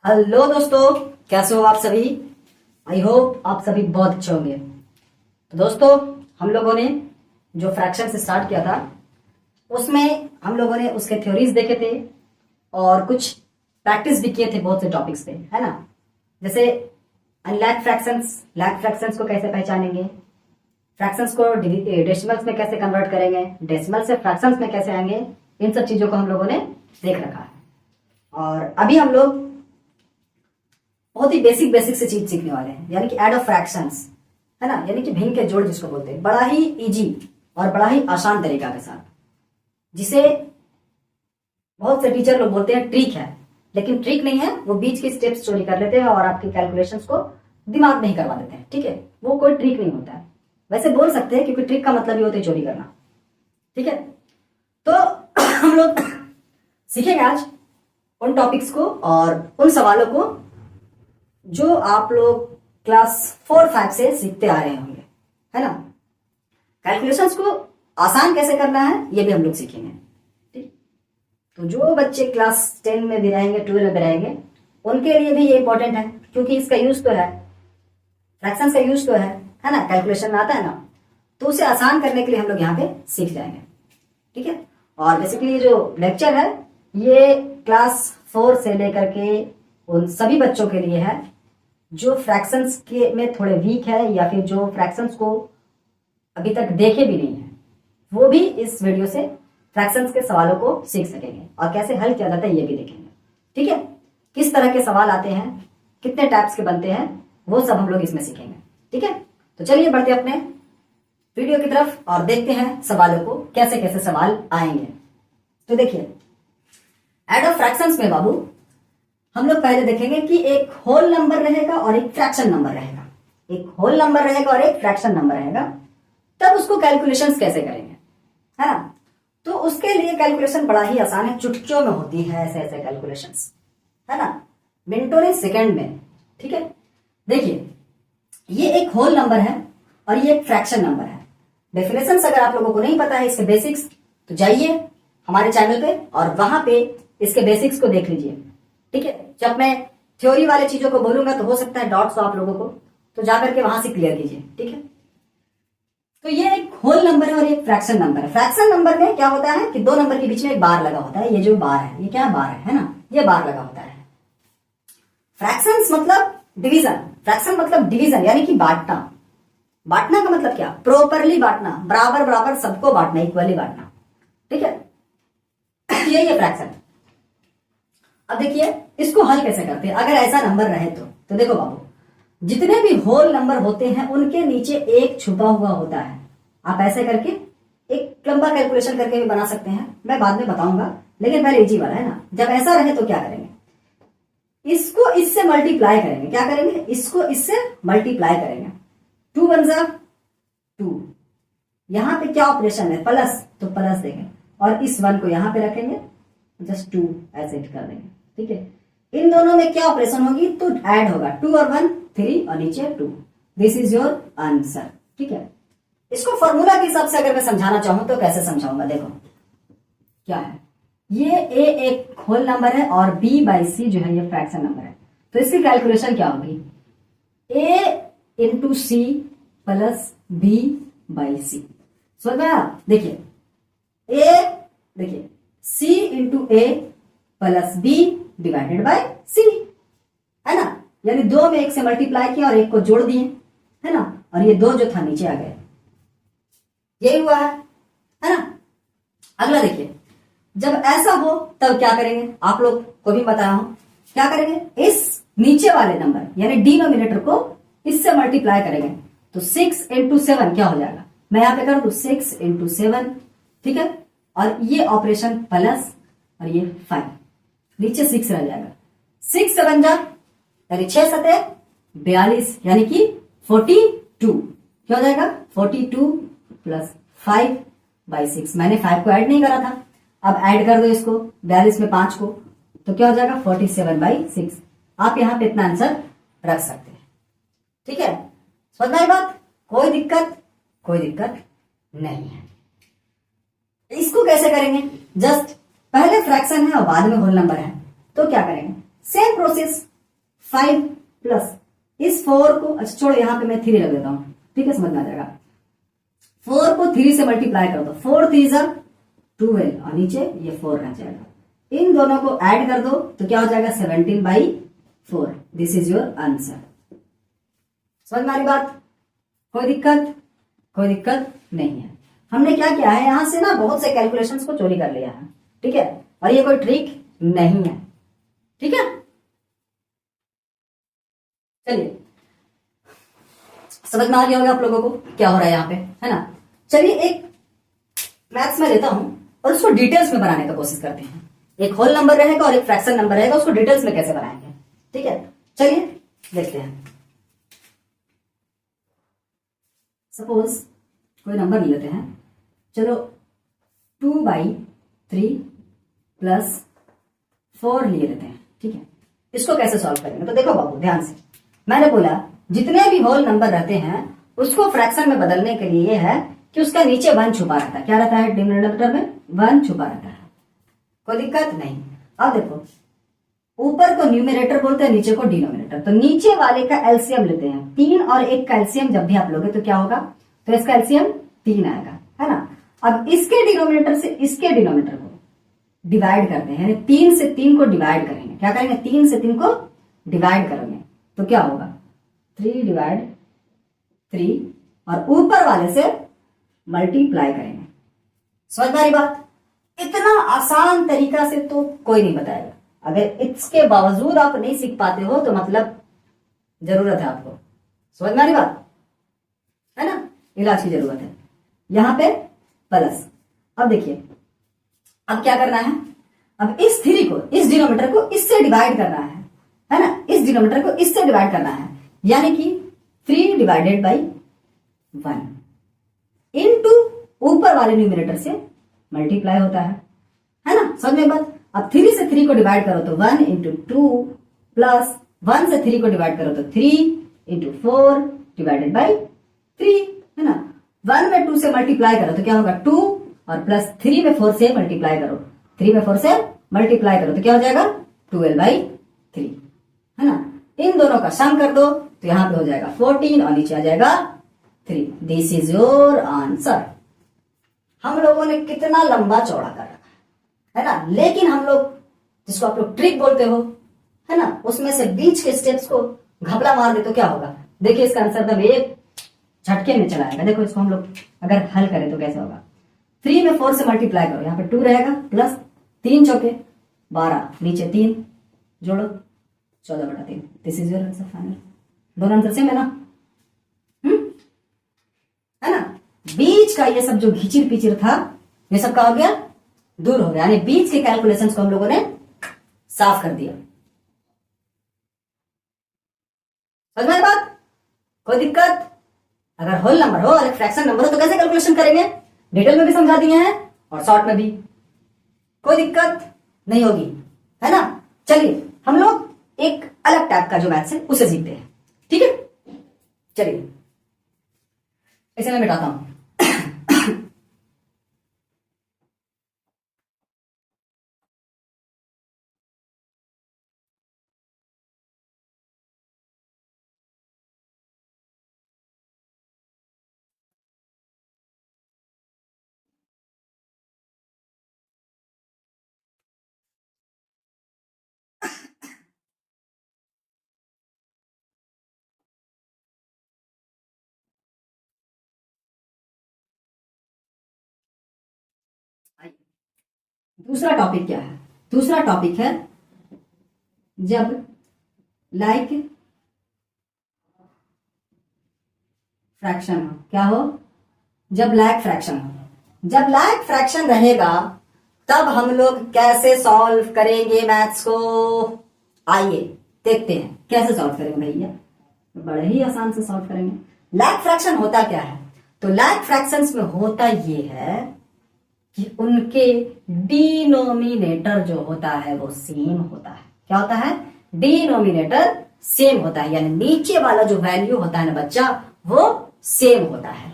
Hello दोस्तों, कैसे हो आप सभी। आई होप आप सभी बहुत अच्छे होंगे। तो दोस्तों, हम लोगों ने जो फ्रैक्शन से स्टार्ट किया था उसमें हम लोगों ने उसके थ्योरीज देखे थे और कुछ प्रैक्टिस भी किए थे बहुत से टॉपिक्स पे, है ना। जैसे लैक फ्रैक्शंस को कैसे पहचानेंगे, फ्रैक्शंस को डेसिमल्स में कैसे कन्वर्ट करेंगे, डेसिमल से फ्रैक्शंस में कैसे आएंगे, इन सब चीजों को हम लोगों ने देख रखा है। और अभी हम लोग बहुत ही बेसिक से चीज सीखने वाले हैं, यानी कि एड ऑफ फ्रैक्शंस, है ना, यानी कि भिन्न के जोड़ जिसको बोलते हैं, बड़ा ही इजी और बड़ा ही आसान तरीका के साथ, जिसे बहुत से टीचर लोग बोलते हैं ट्रिक है, लेकिन ट्रिक नहीं है, वो बीच के स्टेप्स चोरी कर लेते हैं और आपकी कैलकुलेशंस को दिमाग नहीं करवा देते हैं। ठीक है, वो कोई ट्रिक नहीं होता है, वैसे बोल सकते हैं क्योंकि ट्रिक का मतलब ही होता है चोरी करना। ठीक है, तो हम लोग सीखेंगे आज उन टॉपिक्स को और उन सवालों को जो आप लोग क्लास 4-5 से सीखते आ रहे होंगे, है ना। कैलकुलेशंस को आसान कैसे करना है ये भी हम लोग सीखेंगे। ठीक, तो जो बच्चे क्लास 10 में भी रहेंगे, 12 में भी रहेंगे, उनके लिए भी ये इंपॉर्टेंट है, क्योंकि इसका यूज तो है, फ्रैक्शंस का यूज तो है ना, कैलकुलेशन में आता है ना, तो उसे आसान करने के लिए हम लोग यहाँ पे सीख जाएंगे। ठीक है, और बेसिकली जो लेक्चर है ये क्लास 4 से लेकर के उन सभी बच्चों के लिए है जो फ्रैक्शंस के में थोड़े वीक है, या फिर जो फ्रैक्शंस को अभी तक देखे भी नहीं है, वो भी इस वीडियो से फ्रैक्शंस के सवालों को सीख सकेंगे और कैसे हल किया जाता है ये भी देखेंगे। ठीक है, किस तरह के सवाल आते हैं, कितने टाइप्स के बनते हैं, वो सब हम लोग इसमें सीखेंगे। ठीक है, तो चलिए बढ़ते अपने वीडियो की तरफ और देखते हैं सवालों को, कैसे कैसे सवाल आएंगे। तो देखिए, एड ऑफ फ्रैक्शंस में बाबू हम लोग पहले देखेंगे कि एक होल नंबर रहेगा और एक फ्रैक्शन नंबर रहेगा, एक होल नंबर रहेगा और एक फ्रैक्शन नंबर रहेगा, तब उसको कैलकुलेशंस कैसे करेंगे, है ना। तो उसके लिए कैलकुलेशन बड़ा ही आसान है, चुटकियों में होती है ऐसे ऐसे कैलकुलेशंस, है ना, मिनटों ने सेकंड में। ठीक है, देखिए ये एक होल नंबर है और ये एक फ्रैक्शन नंबर है। डेफिनेशन अगर आप लोगों को नहीं पता है इसके बेसिक्स, तो जाइए हमारे चैनल पे और वहां पे इसके बेसिक्स को देख लीजिए। ठीक है, जब मैं थ्योरी वाले चीजों को बोलूंगा तो हो सकता है डाउट्स हो आप लोगों को, तो जाकर के वहां से क्लियर कीजिए। ठीक है, तो ये एक होल नंबर है और एक फ्रैक्शन नंबर है। फ्रैक्शन नंबर में क्या होता है कि दो नंबर के बीच में एक बार लगा होता है, ये जो बार है ये क्या बार है ना, ये बार लगा होता है। फ्रैक्शंस मतलब डिवीजन, फ्रैक्शन मतलब डिवीजन यानी कि बांटना। बांटना का मतलब क्या, प्रॉपरली बांटना, बराबर बराबर सबको बांटना, इक्वली बांटना। ठीक है, ये फ्रैक्शन। अब देखिए इसको हल कैसे करते हैं, अगर ऐसा नंबर रहे तो देखो बाबू, जितने भी होल नंबर होते हैं उनके नीचे एक छुपा हुआ होता है। आप ऐसे करके एक लंबा कैलकुलेशन करके भी बना सकते हैं, मैं बाद में बताऊंगा, लेकिन पहले इजी वाला है ना। जब ऐसा रहे तो क्या करेंगे, इसको इससे मल्टीप्लाई करेंगे। क्या करेंगे, इसको इससे मल्टीप्लाई करेंगे। 2 वन जा 2, यहां पे क्या ऑपरेशन है, प्लस, तो प्लस देंगे और इस 1 को यहां पे रखेंगे, जस्ट 2 ऐसे कर देंगे। ठीक है, इन दोनों में क्या ऑपरेशन होगी, तो ऐड होगा, 2 और 1 3 और नीचे 2। This is your answer. ठीक है, इसको फॉर्मूला के हिसाब से अगर मैं समझाना चाहूं तो कैसे समझाऊंगा, देखो क्या है, ये ए एक होल नंबर है और बी बाई सी जो है ये फ्रैक्शन नंबर है, तो इसकी कैलकुलेशन क्या होगी, A into C plus B by C. समझ में आया, देखिए देखिए C into A plus B divided by C, है ना, यानी 2 में 1 से मल्टीप्लाई किया और 1 को जोड़ दिए, है ना, और ये 2 जो था नीचे आ गया, यही हुआ है ना। अगला देखिए, जब ऐसा हो तब क्या करेंगे, आप लोग को भी बताया हूं, क्या करेंगे, इस नीचे वाले नंबर यानी डिनोमिनेटर को इससे मल्टीप्लाई करेंगे, तो 6 इंटू 7 क्या हो जाएगा, मैं यहां पे कर दूं 6 इंटू 7। ठीक है, और ये ऑपरेशन प्लस और ये 5, नीचे 6 रह जाएगा, 6 7 जा यानी 6 7 42 यानी कि 42, क्या हो जाएगा 42 प्लस 5 बाई 6। मैंने 5 को ऐड नहीं करा था, अब ऐड कर दो इसको 42 में 5 को, तो क्या हो जाएगा 47 बाई 6। आप यहां पे इतना आंसर रख सकते हैं। ठीक है, समझ में आई बात, कोई दिक्कत नहीं है। इसको कैसे करेंगे, जस्ट पहले फ्रैक्शन है और बाद में होल नंबर है, तो क्या करेंगे, सेम प्रोसेस, 5 प्लस इस 4 को, अच्छा छोड़ो यहां पे मैं 3 लग देता हूं, ठीक है, समझ में आ जाएगा। 4 को 3 से मल्टीप्लाई करो तो 4 3 जा 12 और नीचे ये 4 रह जाएगा। इन दोनों को ऐड कर दो तो क्या हो जाएगा 17/4। This is your answer. समझ में आ रही बात? कोई दिक्कत? कोई दिक्कत नहीं है। हमने क्या किया है, यहां से ना बहुत से कैलकुलेशंस को चोरी कर लिया है, ठीक है, और ये कोई ट्रिक नहीं है, ठीक है। चलिए समझ में आ गया होगा आप लोगों को क्या हो रहा है यहाँ पे, है ना। चलिए एक मैथ्स में लेता हूं और उसको डिटेल्स में बनाने का कोशिश करते हैं। एक होल नंबर रहेगा और एक फ्रैक्शन नंबर रहेगा, उसको डिटेल्स में कैसे बनाएंगे, ठीक है। चलिए देखते हैं। सपोज कोई नंबर ले लेते हैं, चलो 2/3 प्लस 4 लिए लेते हैं, ठीक है। इसको कैसे सॉल्व करेंगे, तो देखो बाबू ध्यान से, मैंने बोला जितने भी होल नंबर रहते हैं उसको फ्रैक्शन में बदलने के लिए यह है कि उसका नीचे 1 छुपा रहता है। क्या रहता है डिनोमिनेटर में? 1 छुपा रहता है। कोई दिक्कत नहीं। अब देखो ऊपर को न्यूमरेटर बोलते हैं, नीचे को डिनोमिनेटर। तो नीचे वाले का एलसीएम लेते हैं। 3 और 1 का एलसीएम जब भी आप लोगे तो क्या होगा, तो इसका एलसीएम 3 आएगा, है ना। अब इसके डिनोमिनेटर से इसके डिनोमिनेटर को डिवाइड करते हैं, यानी 3 से 3 को डिवाइड करेंगे। क्या करेंगे, 3 से 3 को डिवाइड करेंगे तो क्या होगा 3/3 और ऊपर वाले से मल्टीप्लाई करेंगे। समझ में आ रही बात? इतना आसान तरीका से तो कोई नहीं बताएगा। अगर इसके बावजूद आप नहीं सीख पाते हो तो मतलब जरूरत है आपको। समझ में आ रही बात, है ना, इलाज की जरूरत है। यहां पे प्लस, अब देखिए अब क्या करना है, अब इस 3 को, इस डिनोमिनेटर को इससे डिवाइड करना है ना, इस डिनोमिनेटर को इससे डिवाइड करना है, यानी कि 3/1 इनटू ऊपर वाले न्यूमरेटर से मल्टीप्लाई होता है ना। समझ में बात? अब 3 से 3 को डिवाइड करो तो 1 × 2 प्लस 1 से 3 को डिवाइड करो तो 3 × 4 डिवाइडेड बाई 3, है ना। 1 में 2 से मल्टीप्लाई करो तो क्या होगा 2 और प्लस 3 में 4 से मल्टीप्लाई करो, 3 में 4 से मल्टीप्लाई करो तो क्या हो जाएगा 12/3, है ना। इन दोनों का सम कर दो तो यहां पे हो जाएगा 14 और नीचे आ जाएगा 3। This is your answer. हम लोगों ने कितना लंबा चौड़ा कर रखा है ना, लेकिन हम लोग जिसको आप लोग ट्रिक बोलते हो, है ना, उसमें से बीच के स्टेप्स को घपला मार दे तो क्या होगा। देखिए इसका आंसर तब एक झटके में चला आएगा। देखो इसको हम लोग अगर हल करें तो कैसे होगा, 3 में 4 से मल्टीप्लाई करो, यहाँ पे 2 रहेगा प्लस 3 चौके 12, नीचे 3 जोड़ो 14/3। This is your answer final. दोनों आंसर सेम है ना, है ना। बीच का ये सब जो घिचिर पिचिर था ये सब का हो गया, दूर हो गया, यानी बीच के कैलकुलेशंस को हम लोगों ने साफ कर दिया। समझ में बात? कोई दिक्कत? अगर होल नंबर हो और एक फ्रैक्शन नंबर हो तो कैसे कैलकुलेशन करेंगे, डिटेल में भी समझा दिए हैं और शॉर्ट में भी। कोई दिक्कत नहीं होगी, है ना। चलिए हम लोग एक अलग टाइप का जो मैथ्स है उसे सीखते हैं, ठीक है। चलिए इसे मैं मिटाता हूं। दूसरा टॉपिक क्या है, दूसरा टॉपिक है जब लाइक फ्रैक्शन हो। क्या हो? जब लाइक फ्रैक्शन हो। जब लाइक फ्रैक्शन रहेगा तब हम लोग कैसे सॉल्व करेंगे मैथ्स को, आइए देखते हैं कैसे सॉल्व करेंगे भैया। बड़े ही आसान से सॉल्व करेंगे। लाइक फ्रैक्शन होता क्या है, तो लाइक फ्रैक्शंस में होता ये है कि उनके डिनोमिनेटर जो होता है वो सेम होता है। क्या होता है? डिनोमिनेटर सेम होता है, यानी नीचे वाला जो वैल्यू होता है ना बच्चा वो सेम होता है।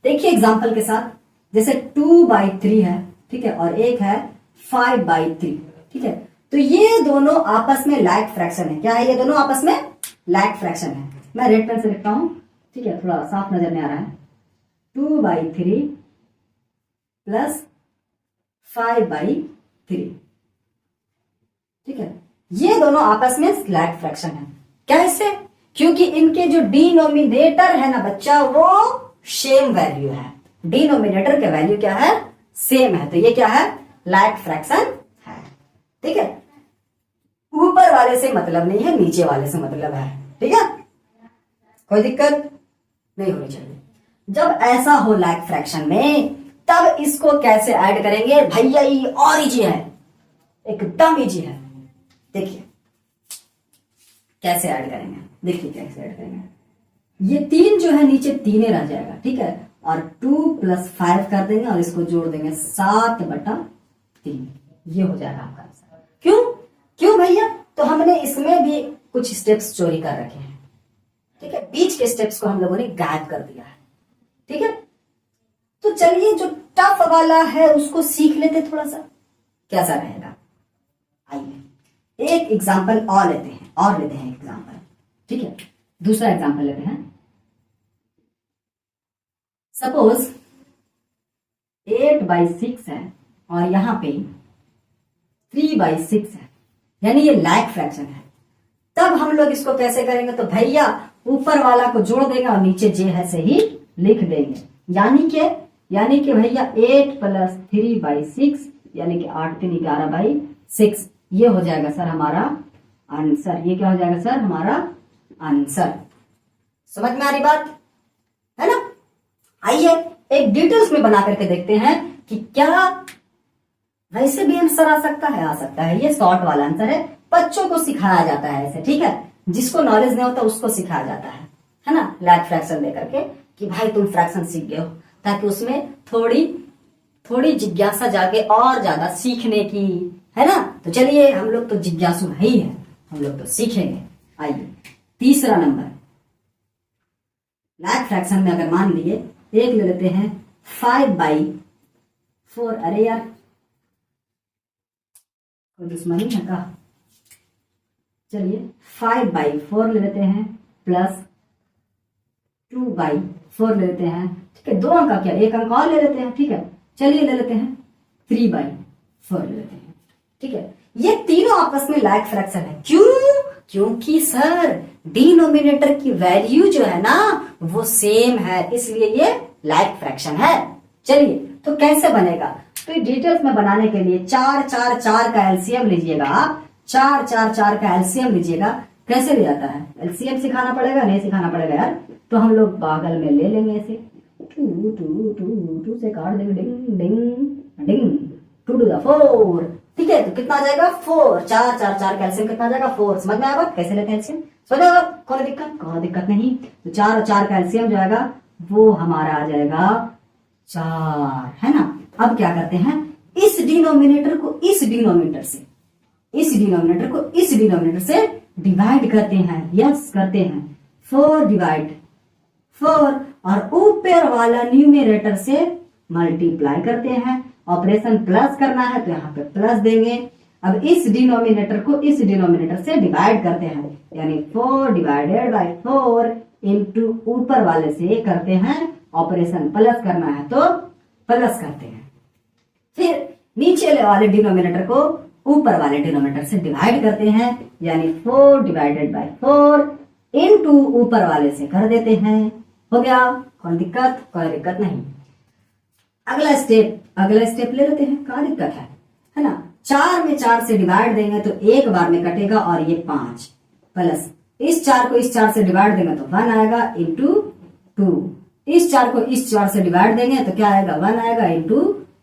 देखिए एग्जांपल के साथ, जैसे 2/3 है, ठीक है, और एक है 5/3, ठीक है। तो ये दोनों आपस में लाइक फ्रैक्शन है। क्या है? ये दोनों आपस में लाइक फ्रैक्शन है। मैं रेड पेन से लिखता हूं, ठीक है, थोड़ा साफ नजर नहीं आ रहा है। 2/3 प्लस 5/3, ठीक है, ये दोनों आपस में लाइक फ्रैक्शन है। कैसे? क्योंकि इनके जो डिनोमिनेटर है ना बच्चा, वो सेम वैल्यू है। डिनोमिनेटर के वैल्यू क्या है? सेम है। तो ये क्या है? लाइक फ्रैक्शन है। ठीक है, ऊपर वाले से मतलब नहीं है, नीचे वाले से मतलब है। ठीक है, कोई दिक्कत नहीं होनी चाहिए। जब ऐसा हो लाइक फ्रैक्शन में, तब इसको कैसे ऐड करेंगे भैया? ये और इजी है, एकदम इजी है। देखिए कैसे ऐड करेंगे, देखिए कैसे ऐड करेंगे। ये 3 जो है नीचे 3 रह जाएगा, ठीक है, और 2 + 5 कर देंगे और इसको जोड़ देंगे 7/3। ये हो जाएगा आपका आंसर। क्यों क्यों भैया? तो हमने इसमें भी कुछ स्टेप्स चोरी कर रखे हैं। ठीक है, बीच के स्टेप्स को हम लोगों ने गायब कर दिया है। ठीक है, तो चलिए जो टफ वाला है उसको सीख लेते थोड़ा सा, कैसा रहेगा। आइए एक एग्जांपल और लेते हैं एग्जांपल। ठीक है, दूसरा एग्जांपल लेते हैं। सपोज 8/6 है और यहां पे 3/6 है, यानी ये लाइक फ्रैक्शन है। तब हम लोग इसको कैसे करेंगे? तो भैया ऊपर वाला को जोड़ देंगे और नीचे जे है से ही लिख देंगे। यानी कि भैया 8 + 3/6 यानी कि 8 × 3 = 11/6। ये हो जाएगा सर हमारा आंसर। ये क्या हो जाएगा सर? हमारा आंसर। समझ में आ रही बात है ना? आइए एक डिटेल्स में बना करके देखते हैं कि क्या वैसे भी आंसर आ सकता है। आ सकता है। ये शॉर्ट वाला आंसर है, बच्चों को सिखाया जाता है ऐसे। ठीक है, जिसको नॉलेज नहीं होता उसको सिखाया जाता है ना, लाइक फ्रैक्शन दे करके कि भाई तुम फ्रैक्शन सीख गए हो, ताकि उसमें थोड़ी जिज्ञासा जागे और ज्यादा सीखने की, है ना। तो चलिए, हम लोग तो जिज्ञासु है ही है, हम लोग तो सीखेंगे। आइए तीसरा नंबर, लाइक फ्रैक्शन में अगर मान लिए एक ले लेते हैं 5/4। अरे यार कोई दुश्मनी है का? चलिए 5/4 ले लेते हैं प्लस 2/4 ले लेते हैं। ठीक है, 2 अंक का क्या, 1 अंक और ले लेते हैं। ठीक है, चलिए ले लेते हैं 3/4 ले लेते हैं। ठीक है, ये तीनों आपस में लाइक फ्रैक्शन है। क्यों? क्योंकि सर डिनोमिनेटर की वैल्यू जो है ना वो सेम है, इसलिए ये लाइक फ्रैक्शन है। चलिए तो कैसे बनेगा? तो डिटेल्स में बनाने के लिए 4 4 4 का एलसीएम लीजिएगा आप। 4 4 4 का एलसीएम लीजिएगा। कैसे लिया जाता है? एलसीएम सिखाना पड़ेगा? नहीं सिखाना पड़ेगा यार। तो हम लोग बागल में ले लेंगे ऐसे 2 से काट देंगे, डिंग डिंग डिंग 2 to the 4। ठीक है, तो कितना आ जाएगा? 4। 4 4 4 का एलसीएम कितना आ जाएगा? 4। समझ में आया बात? कैसे लेते हैं एलसीएम? समझ आएगा? कोई दिक्कत नहीं। तो 4 और 4 का एलसीएम जो आएगा वो हमारा आ जाएगा 4, है ना। अब क्या करते हैं? इस डिनोमिनेटर को इस डिनोमिनेटर से डिवाइड करते हैं। यस करते हैं। 4/4 और ऊपर वाला न्यूमरेटर से मल्टीप्लाई करते हैं। ऑपरेशन प्लस करना है तो यहाँ पे प्लस देंगे। अब इस डिनोमिनेटर को इस डिनोमिनेटर से डिवाइड करते हैं, यानी 4/4 इंटू ऊपर वाले से करते हैं। ऑपरेशन प्लस करना है तो प्लस करते हैं। फिर नीचे वाले डिनोमिनेटर को ऊपर वाले डिनोमिनेटर से डिवाइड करते हैं, यानी 4/4 इंटू ऊपर वाले से कर देते हैं। हो गया? कोई दिक्कत नहीं। अगला स्टेप ले लेते हैं। क्या दिक्कत है ना। 4 में 4 से डिवाइड देंगे तो एक बार में कटेगा और ये 5 प्लस इस 4 को इस 4 से डिवाइड देंगे तो 1 आएगा इंटू 2। इस 4 को इस 4 से डिवाइड देंगे तो क्या आएगा? 1 आएगा इंटू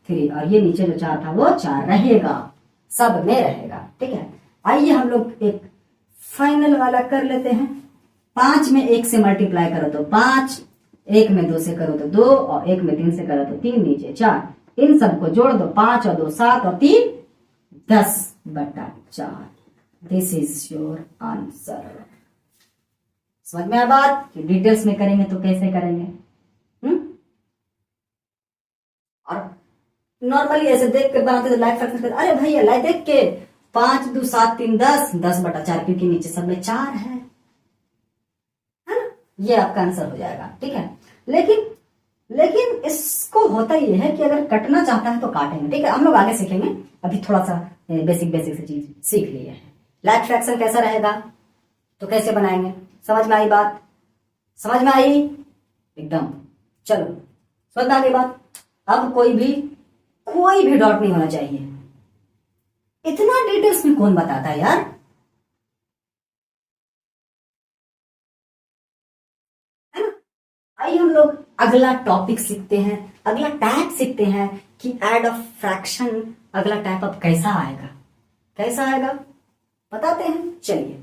3। और ये नीचे जो 4 था वो 4 रहेगा, सब में रहेगा। ठीक है, आइए हम लोग एक फाइनल वाला कर लेते हैं। 5 में 1 से मल्टीप्लाई करो तो 5, 1 में 2 से करो तो 2 और 1 में 3 से करो तो 3, नीचे 4। इन सबको जोड़ दो। 5 और 2 7 और 3 10/4। This is your answer. समझ में आया बात? डिटेल्स में करेंगे तो कैसे करेंगे? और नॉर्मली ऐसे देख के बनाते थे लाइक फ्रैक्शन। अरे भैया लाइक देख के 5 2 7 3 10, 10/4 क्योंकि नीचे सब में 4 है ना। ये आपका आंसर हो जाएगा, ठीक है। लेकिन इसको होता ये है कि अगर कटना चाहता है तो काटेंगे, ठीक है। हम लोग आगे सीखेंगे, अभी थोड़ा सा बेसिक से चीज सीख लिए हैं। लाइक फ्रैक्शन कैसा रहेगा तो कैसे बनाएंगे, समझ में आई बात? समझ में आई एकदम? चलो समझ में आ गई बात। अब कोई भी डाउट नहीं होना चाहिए। इतना डिटेल्स में कौन बताता है यार? है ना। आइए हम लोग अगला टॉपिक सीखते हैं, अगला टाइप सीखते हैं कि ऐड ऑफ फ्रैक्शन अगला टाइप अब कैसा आएगा, कैसा आएगा बताते हैं, चलिए।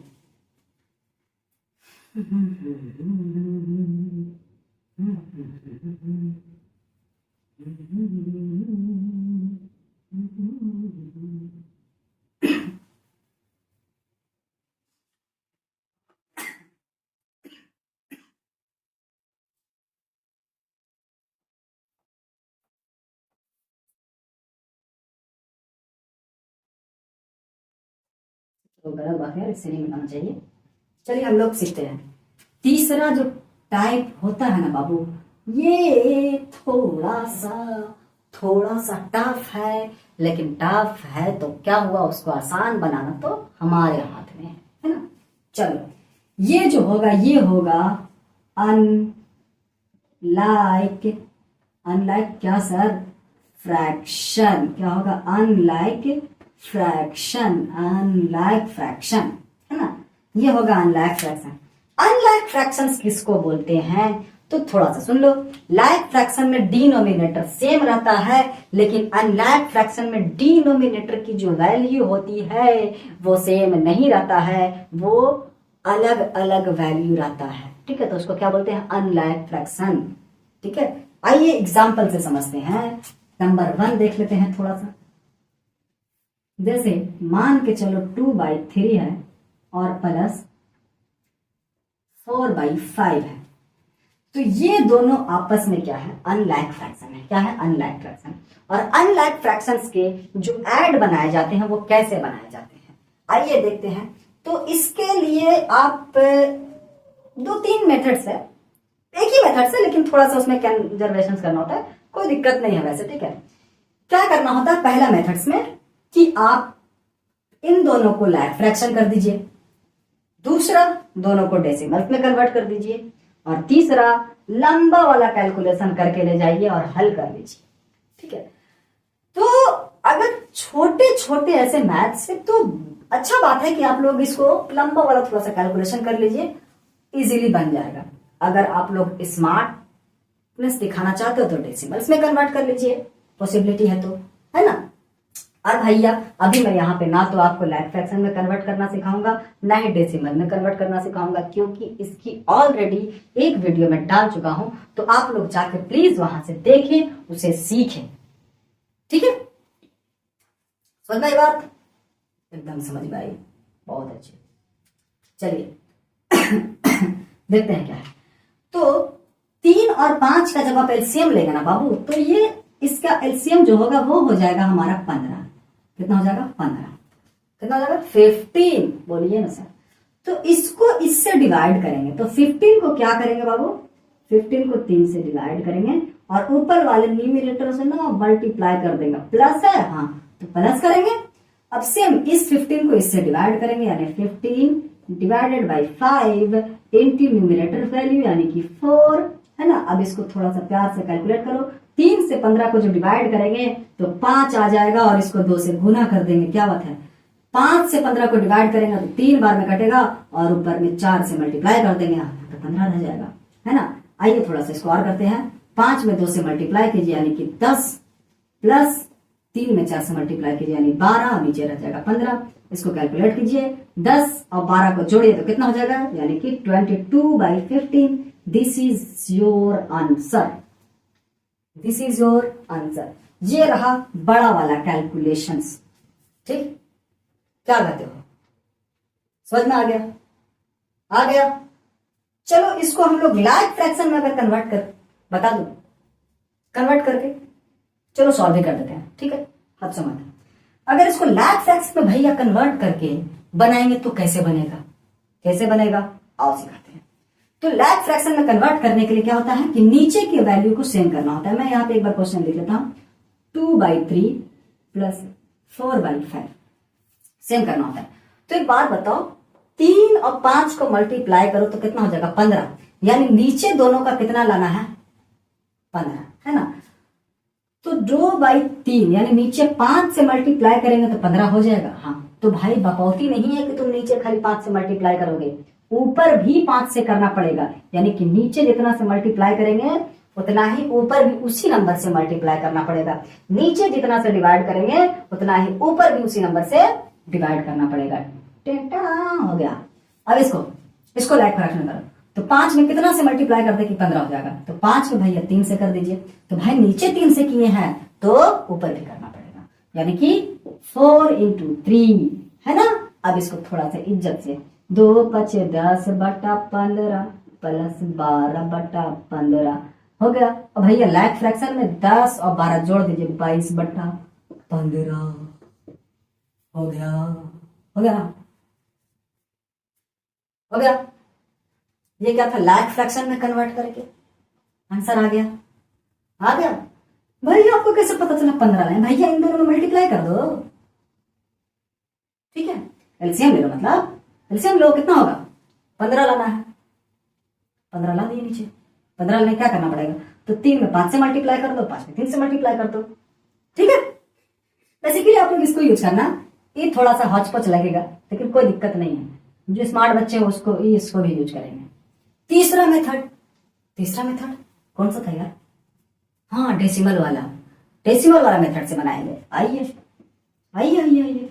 तो गलत बात है, इससे नहीं बनाना चाहिए। चलिए हम लोग सीखते हैं। तीसरा जो टाइप होता है ना बाबू, ये थोड़ा सा टफ है, लेकिन टफ है तो क्या हुआ, उसको आसान बनाना तो हमारे हाथ में है ना। चलो ये जो होगा ये होगा अनलाइक क्या सर? फ्रैक्शन। क्या होगा? अनलाइक फ्रैक्शन है ना। ये होगा अनलाइक फ्रैक्शन। अनलाइक फ्रैक्शंस किसको बोलते हैं तो थोड़ा सा सुन लो। लाइक फ्रैक्शन में डिनोमिनेटर सेम रहता है, लेकिन अनलाइक फ्रैक्शन में डिनोमिनेटर की जो वैल्यू होती है वो सेम नहीं रहता है, वो अलग अलग वैल्यू रहता है, ठीक है। तो उसको क्या बोलते हैं? अनलाइक फ्रैक्शन, ठीक है। आइए एग्जाम्पल से समझते हैं। नंबर 1 देख लेते हैं थोड़ा सा। जैसे मान के चलो 2/3 है और प्लस 4/5 है, तो ये दोनों आपस में क्या है? अनलाइक फ्रैक्शन है। क्या है? Unlike fraction. और अनलाइक फ्रैक्शंस के जो ऐड बनाए जाते हैं वो कैसे बनाए जाते हैं, आइए देखते हैं। तो इसके लिए आप 2-3 मेथड्स है, एक ही मेथड से, लेकिन थोड़ा सा उसमें कंजर्वेशन करना होता है, कोई दिक्कत नहीं है वैसे, ठीक है। क्या करना होता है पहला मेथड्स में कि आप इन दोनों को लाइक फ्रैक्शन कर दीजिए, दूसरा दोनों को डेसिमल्स में कन्वर्ट कर दीजिए, और तीसरा लंबा वाला कैलकुलेशन करके ले जाइए और हल कर लीजिए, ठीक है। तो अगर छोटे छोटे ऐसे मैथ से तो अच्छा बात है कि आप लोग इसको लंबा वाला थोड़ा सा कैलकुलेशन कर लीजिए, इजीली बन जाएगा। अगर आप लोग स्मार्टनेस दिखाना चाहते हो तो डेसिमल्स में कन्वर्ट कर लीजिए, पॉसिबिलिटी है तो, है ना। और भैया अभी मैं यहाँ पे ना तो आपको लाइक फ्रैक्शन में कन्वर्ट करना सिखाऊंगा, ना ही डेसिमल में कन्वर्ट करना सिखाऊंगा, क्योंकि इसकी ऑलरेडी एक वीडियो में डाल चुका हूं। तो आप लोग जाके प्लीज वहां से देखें, उसे सीखें, ठीक है। समझ में आई बात? एकदम समझ में आई, बहुत अच्छी। चलिए देखते हैं क्या है। तो 3 और 5 का जब आप एलसीएम लेंगे ना बाबू, तो ये इसका एलसीएम जो होगा वो हो जाएगा हमारा 15। कितना हो जाएगा? 15। कितना हो जाएगा? 15। बोलिए ना सर। तो इसको इससे डिवाइड करेंगे, तो 15 को क्या करेंगे बाबू? 15 को 3 से डिवाइड करेंगे और ऊपर वाले न्यूमरेटर से ना मल्टीप्लाई कर देंगे। प्लस है, हाँ, तो प्लस करेंगे। अब सेम इस 15 को इससे डिवाइड करेंगे, यानी 15 divided by 5 into numerator value यानी कि 4, है ना। अब इसको थोड़ा सा प्यार से कैलकुलेट करो। 3 से 15 को जो डिवाइड करेंगे तो 5 आ जाएगा और इसको 2 से गुना कर देंगे। क्या बात है? 5 से 15 को डिवाइड करेंगे तो 3 बार में कटेगा और ऊपर में 4 से मल्टीप्लाई कर देंगे तो 15 रह जाएगा, है ना। आइए थोड़ा सा इसको और करते हैं। 5 में 2 से मल्टीप्लाई कीजिए यानी कि 10, प्लस 3 में 4 से मल्टीप्लाई कीजिए यानी 12, नीचे रह जाएगा 15। इसको कैलकुलेट कीजिए, 10 और 12 को जोड़िए तो कितना हो जाएगा? यानी कि 22/15। This is your answer, this is your answer. ये रहा बड़ा वाला कैलकुलेशंस, ठीक। क्या कहते हो? समझ में आ गया? आ गया। चलो इसको हम लोग लाइक फ्रैक्शन में अगर कन्वर्ट कर बता दो, कन्वर्ट करके चलो सॉल्व ही कर देते हैं, ठीक है। अब समझ अगर इसको लाख फ्रैक्शन में भैया कन्वर्ट करके बनाएंगे तो कैसे बनेगा, कैसे बनेगा आओ सिखाते हैं। तो लाख फ्रैक्शन में कन्वर्ट करने के लिए क्या होता है कि नीचे के वैल्यू को सेम करना होता है। मैं यहाँ पे एक बार क्वेश्चन लिख लेता हूँ, 2/3 प्लस 4/5 सेम करना होता है। तो एक बात बताओ, 3 और 5 को मल्टीप्लाई करो तो कितना हो जाएगा 15, यानी नीचे दोनों का कितना लाना है 15, है ना। तो 2/3 यानी नीचे 5 से मल्टीप्लाई करेंगे तो 15 हो जाएगा। हाँ तो भाई बकौती नहीं है कि तुम नीचे खाली 5 से मल्टीप्लाई करोगे, ऊपर भी 5 से करना पड़ेगा, यानी कि नीचे जितना से मल्टीप्लाई करेंगे उतना ही ऊपर भी उसी नंबर से मल्टीप्लाई करना पड़ेगा। नीचे जितना से डिवाइड करेंगे उतना ही ऊपर भी उसी नंबर से डिवाइड करना पड़ेगा। टेंटा हो गया। अब इसको लाइक फ्रैक्शन करो तो 5 में कितना से मल्टीप्लाई कर दे कि 15 हो जाएगा। तो 5 में भैया 3 से कर दीजिए। तो भाई नीचे 3 से किए हैं तो ऊपर भी करना पड़ेगा, यानी कि 4 × 3, है ना। अब इसको थोड़ा सा इज्जत से 2×5=10/15 प्लस 12/15 हो गया। और भैया लाइक फ्रैक्शन में 10 और 12 जोड़ दीजिए, 22/15 हो गया, हो गया, हो गया। ये क्या था, लाइक फ्रैक्शन में कन्वर्ट करके आंसर आ गया, आ गया। भैया आपको कैसे पता चला 15 लाइन, भैया इन दोनों में मल्टीप्लाई कर दो, ठीक है। एलसीएम ले लो, मतलब एलसीएम लो, कितना होगा 15 लाना है, 15 ला दिए नीचे। 15 लाने क्या करना पड़ेगा, तो 3 में 5 से मल्टीप्लाई कर दो, 5 में 3 से मल्टीप्लाई कर दो, ठीक है। बेसिकली आप लोग इसको यूज करना, ये थोड़ा सा हौच-पौच लगेगा लेकिन कोई दिक्कत नहीं है, जो स्मार्ट बच्चे हैं उसको इसको भी यूज करेंगे। तीसरा मेथड कौन सा था यार, हाँ डेसिमल वाला मेथड से बनाएंगे। आइए आइए आइए आइए,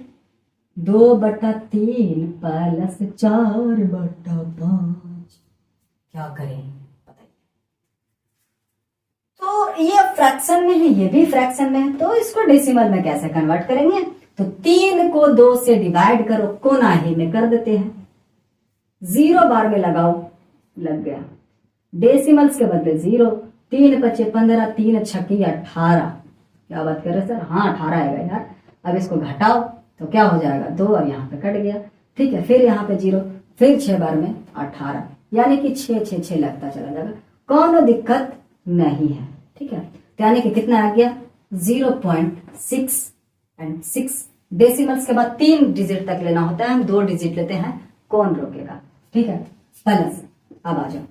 2/3 प्लस 4/5 क्या करें बताइए। तो ये फ्रैक्शन में है, ये भी फ्रैक्शन में है, तो इसको डेसिमल में कैसे कन्वर्ट करेंगे। तो 3 को 2 से डिवाइड करो, कोनाही में कर देते हैं, 0 बार में लगाओ, लग गया। डेसिमल्स के बदले 0, 3 × 5 = 15, 3 × 6 = 18। क्या बात कर रहे सर, हाँ 18 आएगा यार। अब इसको घटाओ तो क्या हो जाएगा 2 और यहाँ पे कट गया, ठीक है। फिर यहाँ पे 0, फिर 6 बार में 18, यानी कि 6 6 6 लगता चला जाएगा, कोनो दिक्कत नहीं है, ठीक है। यानी कि कितना आ गया 0.6 और 6। डेसिमल्स के बाद 3 डिजिट तक लेना होता है, हम 2 डिजिट लेते हैं, कौन रोकेगा, ठीक है। प्लस अब आ जाओ,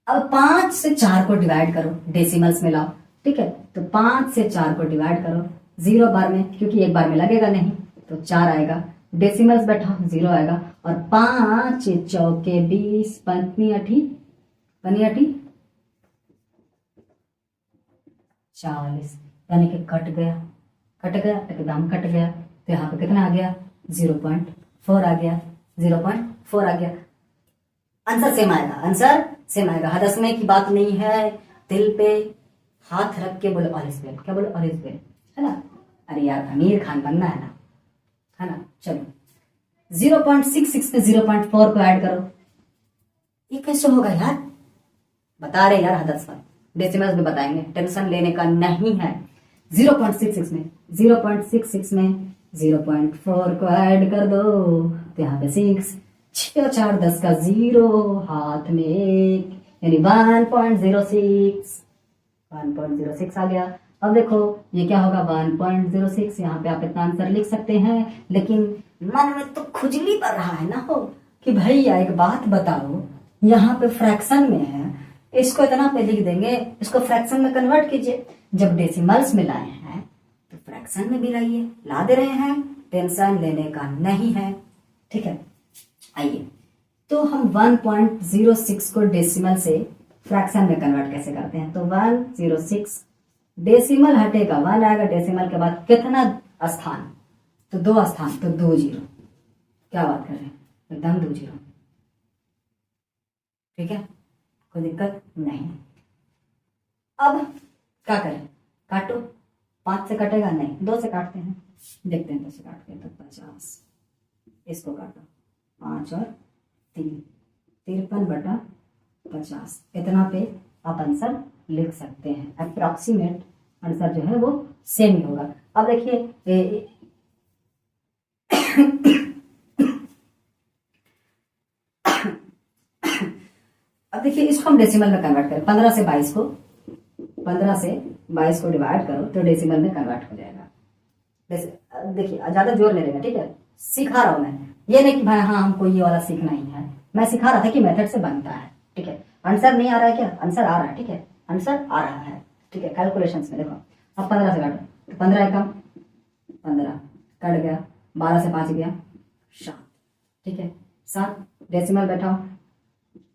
अब 5 से 4 को डिवाइड करो, डेसिमल्स में लाओ, ठीक है। तो 5 से 4 को डिवाइड करो 0 बार में, क्योंकि एक बार में लगेगा नहीं, तो 4 आएगा। डेसिमल्स बैठा 0 आएगा, और 5 चौके 20, 5 अठी 40, यानी कि कट गया, एकदम कट गया। तो यहाँ पे कितना आ गया 0.4 आ गया, 0.4 आ गया। आंसर सेम आएगा, आंसर सेम आएगा। हदसने की बात नहीं है, दिल पे हाथ रख के बोलो ऑल इज वेल, क्या बोलो ऑल इज वेल, है ना। अरे यार अमीर खान बनना है ना, है ना। चलो 0.66 में 0.4 को ऐड करो, ये कैसे होगा यार, बता रहे यार हदस पर, डेसिमल्स में बताएंगे, टेंशन लेने का नहीं है। 0.66 में 0.4 को ऐड कर दो, तो यहाँ पे 6, 6 और 4 10 का 0, हाथ में 1, यानी 1.06 आ गया। अब देखो ये क्या होगा 1.06, यहाँ पे आप इतना आंसर लिख सकते हैं, लेकिन मन में तो खुजली पड़ रहा है ना हो कि भैया एक बात बताओ, यहाँ पे फ्रैक्शन में है, इसको इतना पे लिख देंगे, इसको फ्रैक्शन में कन्वर्ट कीजिए। जब डेसिमल्स में लाए हैं तो फ्रैक्शन में भी लाइए, ला दे रहे हैं, टेंशन लेने का नहीं है, ठीक है। आइए तो हम 1.06 को डेसिमल से फ्रैक्शन में कन्वर्ट कैसे करते हैं। तो 106 डेसिमल हटेगा, 1 आएगा, डेसिमल के बाद कितना स्थान, तो 2 स्थान, तो 2 0। क्या बात कर रहे हैं, एकदम 2 0, ठीक है, कोई दिक्कत नहीं। अब क्या करें, काटो, 5 से कटेगा नहीं, 2 से काटते हैं, देखते हैं 2 से काटते हैं तो 50, इसको काटो 5 और 3, 53/50, इतना पे आप आंसर लिख सकते हैं। अप्रोक्सीमेट आंसर जो है वो सेम ही होगा। अब देखिए अब देखिए इसको हम डेसिमल में कन्वर्ट करें, 15 से 22 को, 15 से 22 को डिवाइड करो तो डेसिमल में कन्वर्ट हो जाएगा। देखिए ज्यादा जोर नहीं रहेगा, ठीक है, सिखा रहा हूं मैं, ये नहीं कि भाई हाँ हमको ये वाला सीखना ही है, मैं सिखा रहा था कि मेथड से बनता है, ठीक है। आंसर नहीं आ रहा है क्या? आंसर आ रहा है, ठीक है, आंसर आ रहा है, ठीक है। कैलकुलेशंस में देखो, अब 15 से काटो तो 15 एकम 15 कट गया, 12 से 5 गया 7, ठीक है, 7 डेसिमल बैठाओ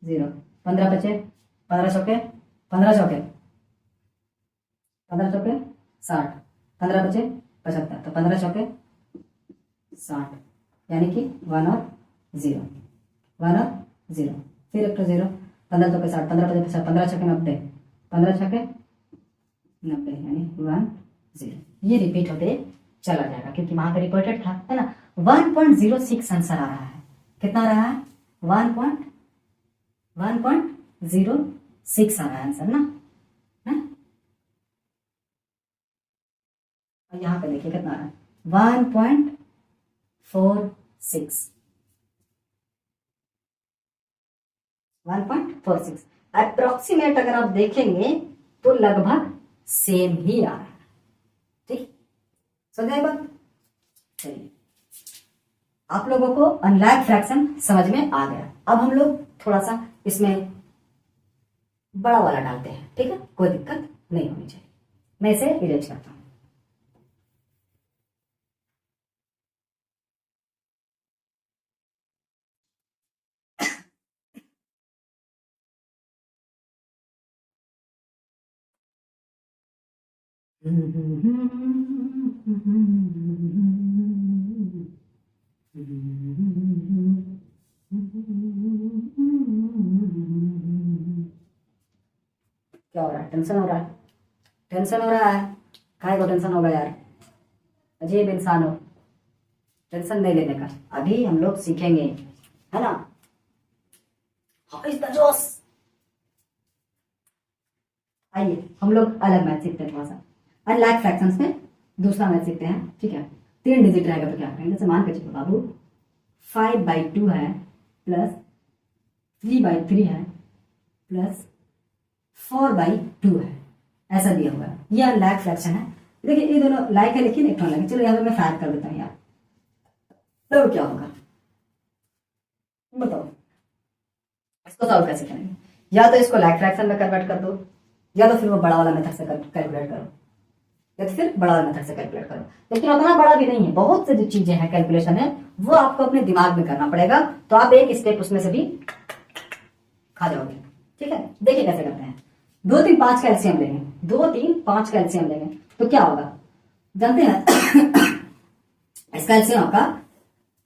0, 15 बचे, 15 चौके 15 चौके 15 चौके 60, 15 बचे 75, तो 15 चौके 60, यानी कि 1 और 0, 1 और 0, फिर एक तो 0, 15 चौके 60, 15 बचे 50, 15 छक्के 90, 15 छक्के 90, यानी 1 0। ये रिपीट होते चला जाएगा क्योंकि वहां पे रिपोर्टेड था, है ना। 1.06 आंसर आ रहा है, कितना आ रहा है? 1.06 आ रहा है आंसर ना, है? और यहाँ पे देखिए कितना आ रहा है 1.46, 1.46 अप्रोक्सीमेट अगर आप देखेंगे तो लगभग सेम ही आ रहा है, ठीक, समझ आई बात? चलिए, आप लोगों को अनलैक फ्रैक्शन समझ में आ गया। अब हम लोग थोड़ा सा इसमें बड़ा वाला डालते हैं, ठीक है, कोई दिक्कत नहीं होनी चाहिए। मैं इसे इरेज करता हूं। क्या हो रहा है? टेंशन हो रहा है? टेंशन हो रहा है? काहे को टेंशन होगा यार, अजीब इंसान हो, टेंशन नहीं लेने का। अभी हम लोग सीखेंगे, है ना। हाउ इज द जोश। आइए हम लोग अलग मैथ सीखते हैं, थोड़ा सा अनलैक फ्रैक्शंस में दूसरा मैथ सीखते हैं, ठीक है। 3 डिजिट रहेगा तो क्या करेंगे, जैसे मान के चलो बाबू 5/2 है प्लस 3/3 है प्लस 4/2 है, ऐसा दिया हुआ है। ये अनलैक फ्रैक्शन है। देखिए ये दोनों लाइक है लेकिन इलेक्ट्रॉन लाइक, चलो यहाँ पे मैं फैक्ट कर देता हूँ यार, तब क्या होगा बताओ। इसको सॉल्व कैसे करेंगे? या तो इसको लाइक फ्रैक्शन में कन्वर्ट कर दो, या तो फिर वो बड़ा वाला मेथड से कैलकुलेट करो, या तो फिर बड़ा वाला मेथड से कैलकुलेट करो। लेकिन उतना बड़ा भी नहीं है, बहुत से जो चीजें हैं कैलकुलेशन है वो आपको अपने दिमाग में करना पड़ेगा, तो आप एक स्टेप उसमें से भी खा जाओगे, ठीक है। देखिए कैसे करते हैं। 2 3 5 कैल्शियम लेंगे, 2 3 5 कैल्शियम लेंगे तो क्या होगा जानते हैं? इस कैल्शियम आपका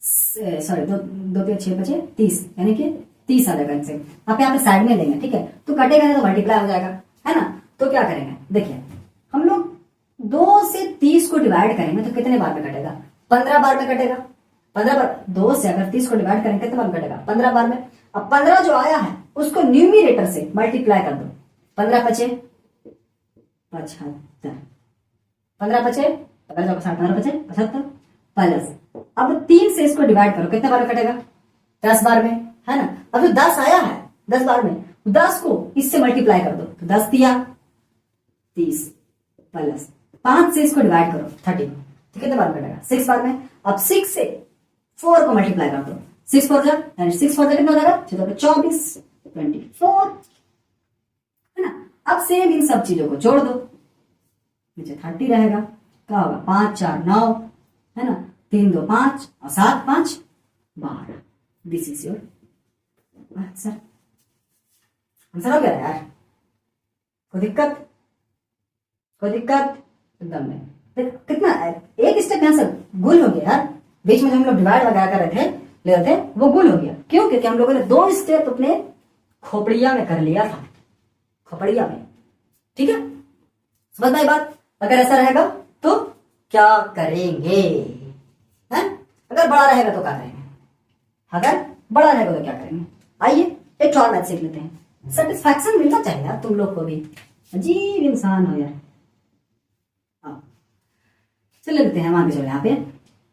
सॉरी 2 2 3 6 बचे 30, यानी कि 30 आ जाएगा इनसे। आप यहाँ पे साइड में लेंगे, ठीक है, तो कटेगा नहीं तो मल्टीप्लाई हो जाएगा, है ना। तो क्या करेंगे, देखिए हम लोग 2 से 30 को डिवाइड करेंगे तो कितने बार में कटेगा? 15 बार में कटेगा। 15 बार, 2 से अगर 30 को डिवाइड करेंगे कितने बार में कटेगा? 15 बार में। अब 15 जो आया है उसको न्यूमिनेटर से मल्टीप्लाई कर दो, 15 बचे 75, 15 बचे 15 बचे 75 प्लस, अब 3 से इसको डिवाइड करो कितने बार में कटेगा? 10 बार में, है ना। अब जो 10 आया है 10 बार में, 10 को इससे मल्टीप्लाई कर दो तो 10 दिया 30 प्लस 5 से इसको डिवाइड करो 30, तो कितने बार में कटेगा? 6 बार में। अब 6 से 4 को मल्टीप्लाई कर दो, 6 4 जा, यानी 6 4 कितना हो जाएगा? 24 24, है ना। अब सेम इन सब चीजों को जोड़ दो, नीचे 30 रहेगा, क्या होगा? 5 4 9, है ना, 3 2 5 और 7 5 12। This is your answer. Answer हो गया यार, कोई दिक्कत? कोई दिक्कत एकदम नहीं। देख कितना एक स्टेप यहां से गुल हो गया यार, बीच में जो हम लोग डिवाइड वगैरह कर रहे थे ले रहे थे वो गुल हो गया। क्यों? क्योंकि हम लोगों ने 2 स्टेप अपने खोपड़िया में कर लिया था, खोपड़िया में, ठीक है। समझ में आई बात? अगर ऐसा रहेगा तो क्या करेंगे, हैं? अगर बड़ा रहेगा तो क्या करेंगे? अगर बड़ा रहेगा तो क्या करेंगे? आइए एक और मैथ सीख लेते हैं। सेटिस्फैक्शन मिलना चाहिए यार तुम लोग को भी, अजीब इंसान हो यार। चल लेते हैं, मान के चलो यहाँ पे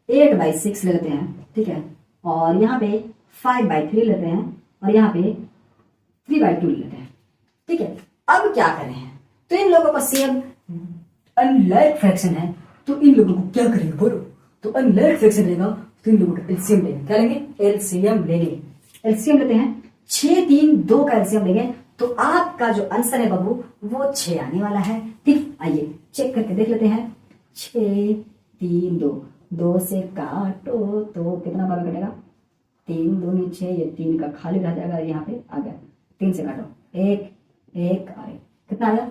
8/6 ले लेते हैं, ठीक है, और यहाँ पे 5/3 लेते हैं, और यहाँ पे 3/2 ले लेते हैं, ठीक है। अब क्या करें, तो इन लोगों का सेम अनलाइक फ्रैक्शन है, तो इन लोगों को क्या करेंगे बोलो, तो अनलाइक फ्रैक्शन लेगा तो इन लोगों का एलसीएम लेंगे, क्या लेंगे, एलसीएम लेंगे। एलसीएम लेते हैं, 6, 3, 2 का एलसीएम लेंगे, तो आपका जो आंसर है बाबू वो 6 आने वाला है, ठीक। आइए चेक करके देख लेते हैं, 6, 3, 2, 2 से काटो तो कितना बार कटेगा, 3 दूनी 6, ये 3 का खाली रह जाएगा, यहाँ पे आ गया, 3 से काटो, 1, 1 और 1, कितना आया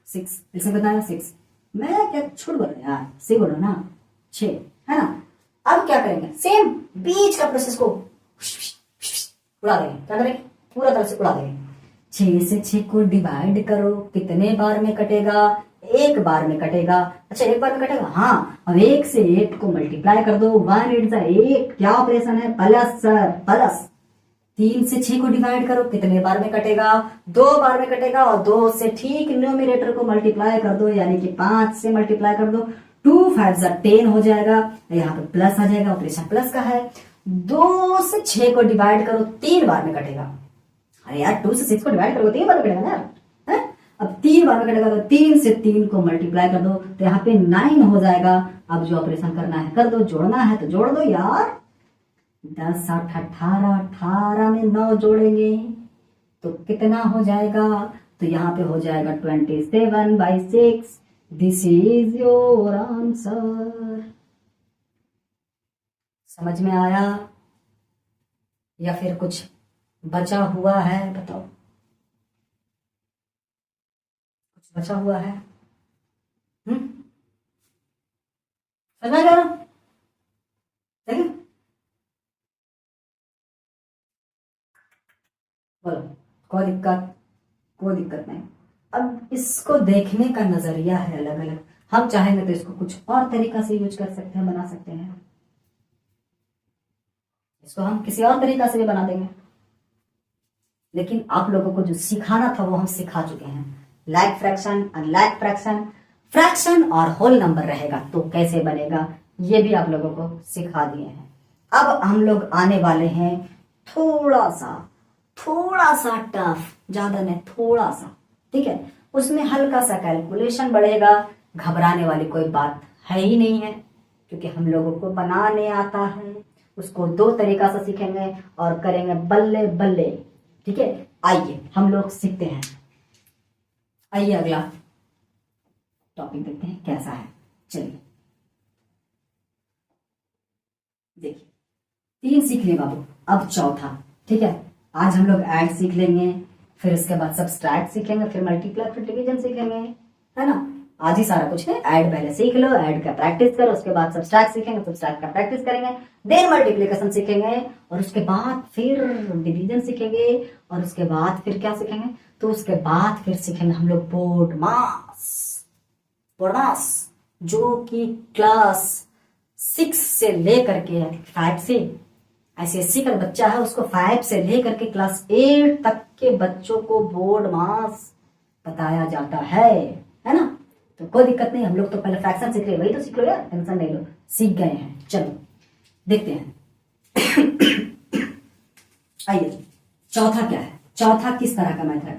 6, इसमें कितना आया 6, मैं क्या छूट बोल रहा यार, सही बोल रहा ना, 6 है ना। अब क्या करेंगे, सेम बीच का प्रोसेस को उड़ा देंगे, क्या करेंगे, पूरा तरह से उड़ा देंगे। 6 से 6 को डिवाइड करो, कितने बार में कटेगा, 1 बार में कटेगा। अच्छा 1 बार में कटेगा, हाँ। अब 1 से 8 को मल्टीप्लाई कर दो, 1 8 8, क्या ऑपरेशन है, प्लस सर प्लस। 3 से 6 को डिवाइड करो, कितने बार में कटेगा, 2 बार में कटेगा, और 2 से ठीक न्यूमरेटर को मल्टीप्लाई कर दो, यानी कि 5 से मल्टीप्लाई कर दो, 2 5 10 हो जाएगा, यहाँ पे प्लस आ जाएगा, ऑपरेशन प्लस का है। 2 से 6 को डिवाइड करो, 3 बार में कटेगा, अरे यार 2 से 6 को डिवाइड करो 3 बार में कटेगा ना यार, है? अब 3 बार में कटेगा, तो 3 से 3 को मल्टीप्लाई कर दो, तो यहाँ पे 9 हो जाएगा। अब जो ऑपरेशन करना है कर दो, जोड़ना है तो जोड़ दो यार, 10 8 18, 18 में 9 जोड़ेंगे तो कितना हो जाएगा, तो यहाँ पे हो जाएगा 27/6। This is your answer. समझ में आया या फिर कुछ बचा हुआ है, बताओ, कुछ बचा हुआ है, समझ में आ गया, ठीक है, बोलो, कोई दिक्कत, कोई दिक्कत नहीं। अब इसको देखने का नजरिया है अलग अलग, हम चाहेंगे तो इसको कुछ और तरीका से यूज कर सकते हैं, बना सकते हैं, इसको हम किसी और तरीका से भी बना देंगे, लेकिन आप लोगों को जो सिखाना था वो हम सिखा चुके हैं। Like fraction, unlike fraction, fraction और होल नंबर रहेगा तो कैसे बनेगा ये भी आप लोगों को सिखा दिए हैं। अब हम लोग आने वाले हैं थोड़ा सा टफ, ज्यादा नहीं थोड़ा सा, ठीक है, उसमें हल्का सा कैलकुलेशन बढ़ेगा, घबराने वाली कोई बात है ही नहीं है, क्योंकि हम लोगों को बनाने आता है। उसको 2 तरीका से सीखेंगे और करेंगे बल्ले बल्ले, ठीक है। आइए हम लोग सीखते हैं, आइए अगला टॉपिक देखते हैं कैसा है, चलिए देखिए, 3 सीख लिए बाबू, अब चौथा, ठीक है। आज हम लोग ऐड सीख लेंगे, फिर उसके बाद सब्सट्रैक्ट सीखेंगे, फिर मल्टीप्लाई, फिर डिवीजन सीखेंगे, है ना। आज ही सारा कुछ है, ऐड पहले सीख लो, ऐड का प्रैक्टिस करो, उसके बाद सब्सट्रैक्ट सीखेंगे, सब्सट्रैक्ट का प्रैक्टिस करेंगे, देन मल्टीप्लिकेशन सीखेंगे, और उसके बाद फिर डिवीजन सीखेंगे, और उसके बाद फिर क्या सीखेंगे, तो उसके बाद फिर सीखेंगे हम लोग बोर्डमास, जो कि क्लास 6 से लेकर के 5 से, ICSE का बच्चा है उसको 5 से लेकर के क्लास 8 तक के बच्चों को बोर्ड मास बताया जाता है ना। तो कोई दिक्कत नहीं, हम लोग तो पहले फ्रैक्शन सीख रहे, वही तो सीख लो यार, टेंशन नहीं लो, सीख गए हैं। चलो देखते हैं आइए चौथा क्या है, चौथा किस तरह का मेथड,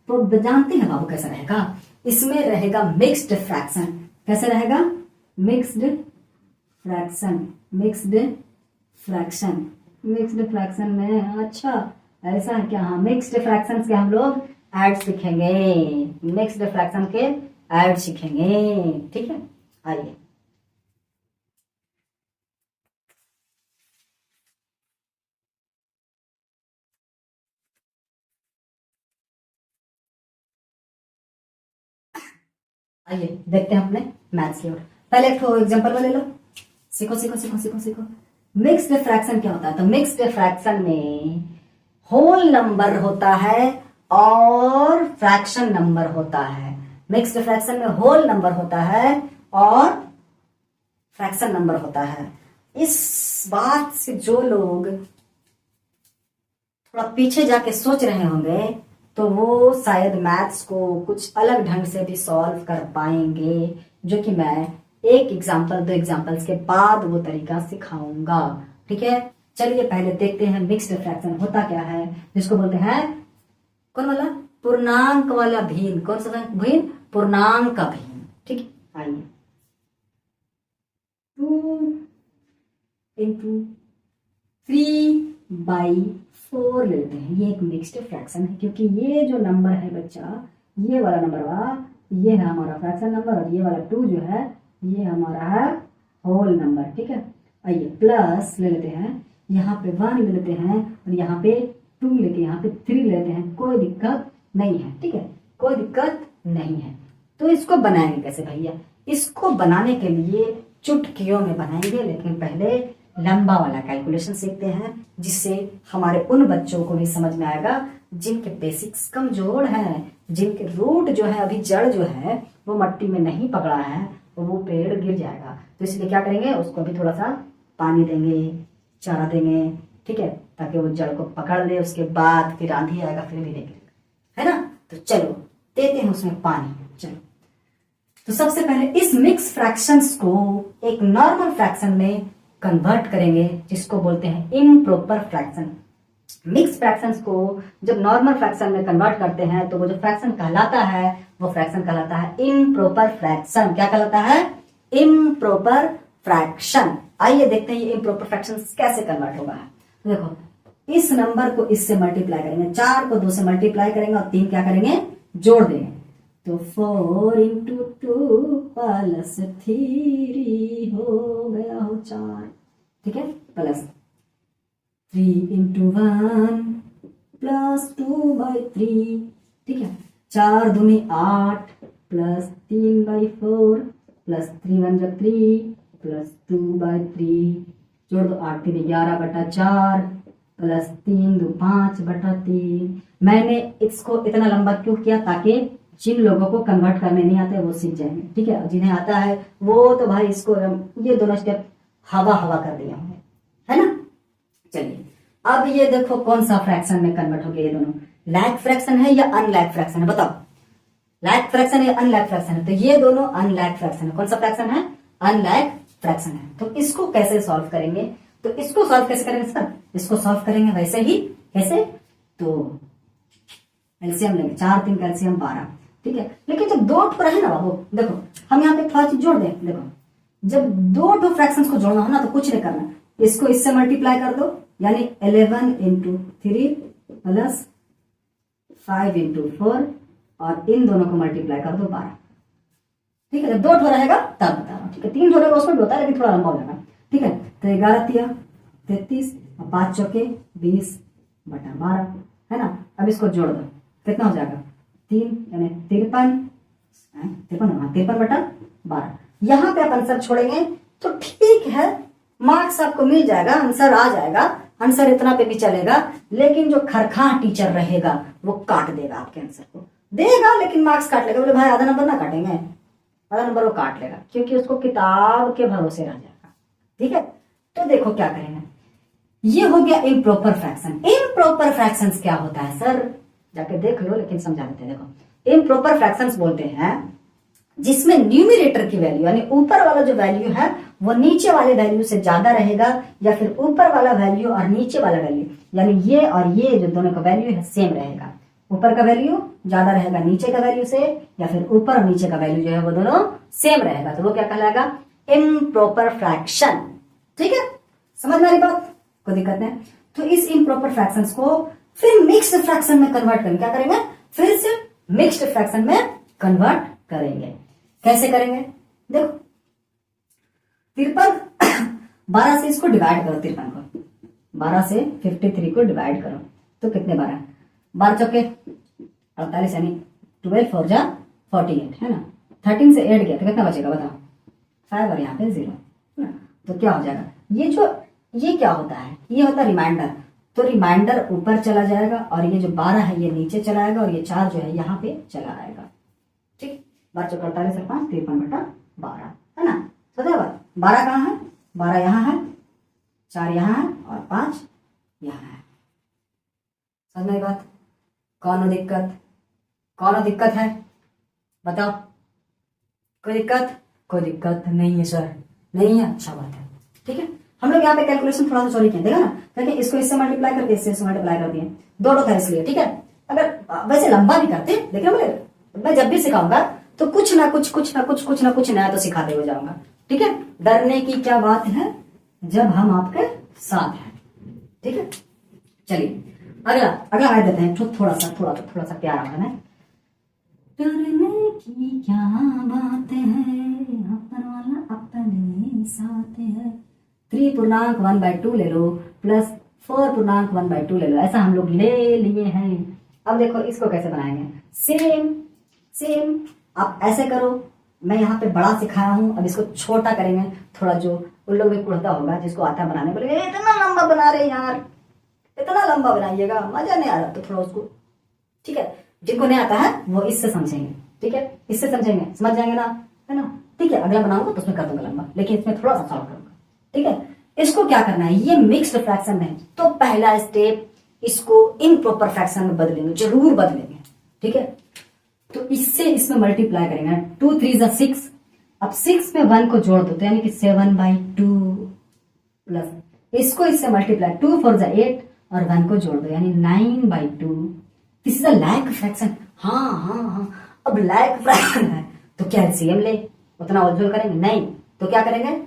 तो जानते हैं बाबू कैसा रहेगा, इसमें रहेगा मिक्स्ड फ्रैक्शन। कैसे रहेगा, मिक्स्ड फ्रैक्शन, मिक्स्ड फ्रैक्शन में, अच्छा ऐसा है क्या, हाँ मिक्स्ड फ्रैक्शंस के हम लोग ऐड सीखेंगे, मिक्स्ड फ्रैक्शन के ऐड सीखेंगे, ठीक है। आइए आइए देखते हैं अपने मैथ्स की ओर। पहले एक एग्जांपल में ले लो, सीखो। मिक्स्ड फ्रैक्शन क्या होता है, तो मिक्स्ड फ्रैक्शन में होल नंबर होता है और फ्रैक्शन नंबर होता है। मिक्स्ड फ्रैक्शन में होल नंबर होता है और फ्रैक्शन नंबर होता है। इस बात से जो लोग थोड़ा पीछे जाके सोच रहे होंगे तो वो शायद मैथ्स को कुछ अलग ढंग से भी सॉल्व कर पाएंगे, जो कि मैं एक एग्जाम्पल, दो एग्जाम्पल्स के बाद वो तरीका सिखाऊंगा। ठीक है, चलिए पहले देखते हैं मिक्स्ड फ्रैक्शन होता क्या है, जिसको बोलते हैं कौन वाला, पूर्णांक वाला भिन्न। कौन सा भिन्न? पूर्णांक का भिन्न। ठीक है, आइए 2 इंटू 3/4 लेते हैं। ये एक मिक्स्ड फ्रैक्शन है, क्योंकि ये जो नंबर है बच्चा, ये वाला नंबर ये है हमारा फ्रैक्शन नंबर, और ये वाला 2 जो है ये हमारा है होल नंबर। ठीक है, आइए प्लस ले लेते हैं, यहाँ पे 1 ले लेते हैं, और यहाँ पे 2 लेके यहाँ पे 3 लेते हैं। कोई दिक्कत नहीं है। ठीक है, कोई दिक्कत नहीं है। तो इसको बनाएंगे कैसे भैया? इसको बनाने के लिए चुटकियों में बनाएंगे, लेकिन पहले लंबा वाला कैलकुलेशन सीखते हैं, जिससे हमारे उन बच्चों को भी समझ में आएगा जिनके बेसिक्स कमजोर हैं, जिनके रूट जो है, अभी जड़ जो है वो मट्टी में नहीं पकड़ा है, तो वो पेड़ गिर जाएगा। तो इसलिए क्या करेंगे, उसको भी थोड़ा सा पानी देंगे, चारा देंगे। ठीक है, ताकि वो जड़ को पकड़ ले, उसके बाद फिर आंधी आएगा फिर भी नहीं गिरेगा, है ना। तो चलो देते हैं उसमें पानी। चलो, तो सबसे पहले इस मिक्स फ्रैक्शंस को एक नॉर्मल फ्रैक्शन में कन्वर्ट करेंगे, जिसको बोलते हैं इम्प्रॉपर फ्रैक्शन। मिक्स फ्रैक्शंस को जब नॉर्मल फ्रैक्शन में कन्वर्ट करते हैं, तो वो जो फ्रैक्शन कहलाता है, वो फ्रैक्शन कहलाता है इम्प्रॉपर फ्रैक्शन। क्या कहलाता है? Improper fraction. आइए देखते हैं ये इम्प्रॉपर फ्रैक्शन कैसे कन्वर्ट होगा। तो देखो, इस नंबर को इससे मल्टीप्लाई करेंगे, 4 को 2 से मल्टीप्लाई करेंगे, और 3 क्या करेंगे, जोड़ देंगे। तो 4 इंटू 2 प्लस 3 हो गया हो 4। ठीक है, प्लस 3 इंटू 1 प्लस 2/3। ठीक है, 4 दूनी 8 प्लस 3/4 प्लस 3 1 जा 3 प्लस 2/3। जोड़ दो, 8 3 11/4 प्लस 3 2 5/3। मैंने इसको इतना लंबा क्यों किया? ताकि जिन लोगों को कन्वर्ट करने नहीं आते वो सीख जाएंगे। ठीक है, जिन्हें आता है वो तो भाई इसको ये दोनों स्टेप हवा हवा कर दिया होंगे, है ना। चलिए, अब ये देखो कौन सा फ्रैक्शन में कन्वर्ट हो गया। ये दोनों लैग फ्रैक्शन है या अनलैग फ्रैक्शन है? बताओ, लैग फ्रैक्शन या अनलैग फ्रैक्शन है? तो ये दोनों अनलैग फ्रैक्शन है। कौन सा फ्रैक्शन है? अनलैग फ्रैक्शन है। तो इसको कैसे सॉल्व करेंगे? तो इसको सॉल्व कैसे करेंगे सर? इसको सॉल्व करेंगे वैसे ही। कैसे? तो एलसीएम लेंगे, 4 3 कैल्शियम 12। ठीक है, लेकिन जब 2 ठो रहे ना बाबू, देखो हम यहाँ पे थोड़ा चीज जोड़ दें। देखो, जब 2 ठो फ्रैक्शंस को जोड़ना हो ना, तो कुछ नहीं करना, इसको इससे मल्टीप्लाई कर दो, यानी 11 इंटू 3 प्लस 5 इंटू 4, और इन दोनों को मल्टीप्लाई कर दो 12। ठीक है, जब 2 ठो रहेगा तब बता रहा हूं। ठीक है, 3 जोड़ेगा उसमें भी होता है, लेकिन थोड़ा लंबा हो जाएगा। ठीक है, तो 11 3 33 और 5 चौके 20/12, है ना। अब इसको जोड़ दो, कितना हो जाएगा? 3 यानी 53/12। यहां पे आप आंसर छोड़ेंगे तो ठीक है, मार्क्स आपको मिल जाएगा, आंसर आ जाएगा, आंसर इतना पे भी चलेगा। लेकिन जो खरखा टीचर रहेगा वो काट देगा आपके आंसर को, देगा लेकिन मार्क्स काट लेगा। बोले भाई आधा नंबर ना काटेंगे, आधा नंबर वो काट लेगा, क्योंकि उसको किताब के भरोसे रह जाएगा। ठीक है, तो देखो क्या करेंगे। ये हो गया इम्प्रॉपर फ्रैक्शन। इम्प्रॉपर फ्रैक्शंस क्या होता है सर? जाके देख लो, लेकिन समझा देते हैं। देखो, इम्प्रॉपर फ्रैक्शंस बोलते हैं जिसमें न्यूमरेटर की वैल्यू, यानी ऊपर वाला जो वैल्यू है वो नीचे वाले वैल्यू से ज्यादा रहेगा, या फिर ऊपर वाला वैल्यू और नीचे वाला वैल्यू, यानी ये और ये जो दोनों का वैल्यू है सेम रहेगा। ऊपर का वैल्यू ज्यादा रहेगा नीचे का वैल्यू से, या फिर ऊपर और नीचे का वैल्यू जो है वो दोनों सेम रहेगा, तो वो क्या कहलाएगा? Improper fraction. ठीक है, समझ में आ रही बात? कोई दिक्कत नहीं। तो इस इम्प्रॉपर फ्रैक्शंस को फिर मिक्स्ड फ्रैक्शन में कन्वर्ट करेंगे। क्या करेंगे? फिर से मिक्स्ड फ्रैक्शन में कन्वर्ट करेंगे। कैसे करेंगे? देखो, 53 12 से इसको डिवाइड करो, 53 को 12 से 53 को डिवाइड करो, तो कितने 12 12 चौके 48, यानी 12 4 जा 48, है ना। 13 से 8 गया तो कितना बचेगा बताओ? 5 और यहाँ पे 0, है ना। तो क्या हो जाएगा? ये क्या होता है? ये होता है रिमाइंडर। तो रिमाइंडर ऊपर चला जाएगा, और ये जो 12 है ये नीचे चला आएगा, और ये 4 जो है यहाँ पे चला आएगा। ठीक, 12 चौके 48 और 5 53/12, है ना। समझा बात? 12 कहाँ है? 12 यहाँ है, 4 यहाँ है, और 5 यहाँ है। समझ में बात? कौन दिक्कत है? बताओ, कोई दिक्कत? कोई दिक्कत नहीं है सर, नहीं है, अच्छा बात है। ठीक है, हम लोग यहाँ पे कैलकुलेशन थोड़ा सा सॉरी किया, देखा ना, क्योंकि इसको इससे मल्टीप्लाई करके इससे मल्टीप्लाई कर दिए, दोनों था इसलिए। ठीक है, अगर वैसे लंबा भी करते, देखिए बोले मैं जब भी सिखाऊंगा तो कुछ ना कुछ नया तो सिखाते हो जाऊंगा। ठीक है, डरने की क्या बात है जब हम आपके साथ हैं। ठीक है, चलिए अगला अगला आया देते हैं, थोड़ा सा प्यारा है ना। डरने की क्या बात है, अपन वाला अपने साथ है। 3.1/2 ले लो प्लस 4.1/2 ले लो, ऐसा हम लोग ले लिए हैं। अब देखो इसको कैसे बनाएंगे, सेम सेम आप ऐसे करो, मैं यहाँ पे बड़ा सिखाया हूँ, अब इसको छोटा करेंगे। थोड़ा जो उन लोग में कुड़ता होगा जिसको आता है बनाने, बोलेंगे इतना लंबा बना रहे यार, इतना लंबा बनाइएगा, मजा नहीं आ रहा, तो थोड़ा उसको, ठीक है, जिनको नहीं आता है वो इससे समझेंगे। ठीक है, इससे समझेंगे, समझ जाएंगे ना, है ना। ठीक है, अगला बनाऊंगा तो उसमें कर दूंगा लंबा, लेकिन इसमें थोड़ा सा सॉल्व करूंगा। ठीक है, इसको क्या करना है, ये मिक्स्ड फ्रैक्शन है, तो पहला स्टेप इसको इम्प्रॉपर फ्रैक्शन में बदलेंगे, जरूर बदलेंगे। ठीक है, तो इससे इसमें मल्टीप्लाई करेंगे, 2 3 6। अब 6 में 1 को जोड़ दो, तो यानी कि 7/2 प्लस इसको इससे मल्टीप्लाई, 2 4 8 और 1 को जोड़ दो, यानी 9/2। This is a lag fraction. हाँ हाँ हाँ, अब लैग फ्रैक्शन है तो क्या एलसीएम ले, उतना उज्जवल करेंगे नहीं, तो क्या करेंगे,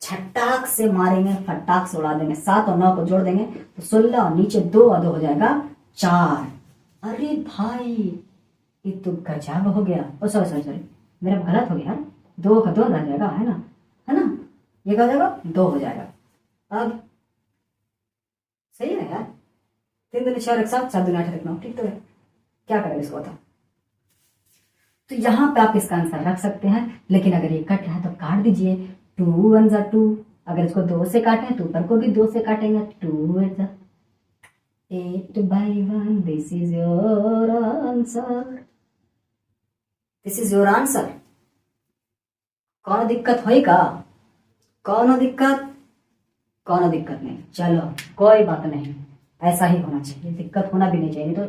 छटाक से मारेंगे, फटाक से उड़ा देंगे। 7 और 9 को जोड़ देंगे तो 16, और नीचे 2 और 2 हो जाएगा 4। अरे भाई ये तो गजब हो गया। ओ सॉरी सॉरी सॉरी, मेरा गलत हो गया, 2 का 2 रह जाएगा, है ना, है ना, ये क्या हो जाएगा, 2 हो जाएगा। अब सही है यार, 3 दूनी 6 एक साथ, 7 दूनी 8 9, ठीक तो है। क्या करें इसको बता, तो यहां पे आप इसका आंसर रख सकते हैं, लेकिन अगर ये कट रहा है तो काट दीजिए। 2 1 2, अगर इसको 2 से काटें तो ऊपर को भी 2 से काटेंगे, 2 8/1, this is your answer, this is your answer. कौन दिक्कत होई का, कौन दिक्कत, कौन दिक्कत नहीं, चलो कोई बात नहीं, ऐसा ही होना चाहिए, दिक्कत होना भी नहीं चाहिए, तो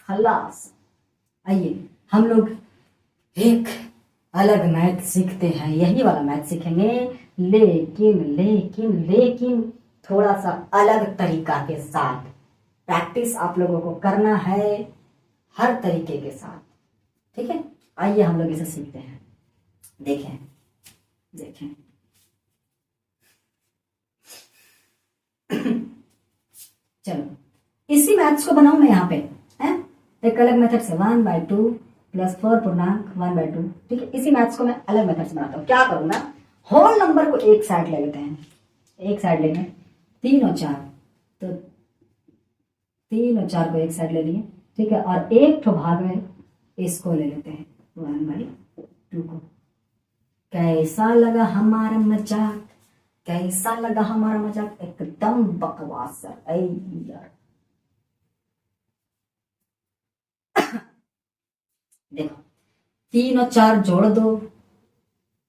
खलास। आइए हम लोग एक अलग मैथ सीखते हैं, यही वाला मैथ सीखेंगे, लेकिन लेकिन लेकिन थोड़ा सा अलग तरीका के साथ। प्रैक्टिस आप लोगों को करना है हर तरीके के साथ। ठीक है, आइए हम लोग इसे सीखते हैं। देखें देखें चलो इसी मैथ्स को बनाऊं मैं यहाँ पे, है एक अलग मेथड से, 1/2 प्लस 4.1/2। ठीक है, इसी मैथ्स को मैं अलग मेथड से बनाता हूँ। क्या करूंगा, होल नंबर को एक साइड ले लेते हैं, एक साइड लेंगे, 3 और 4, तो 3 और 4 को एक साइड ले लिए। ठीक है, और एक तो भाग में इसको ले लेते हैं, 1/2 को। कैसा लगा हमारा मजाक, कैसा लगा हमारा मजाक, एकदम बकवास सर, ऐ यार। देखो 3 और 4 जोड़ दो,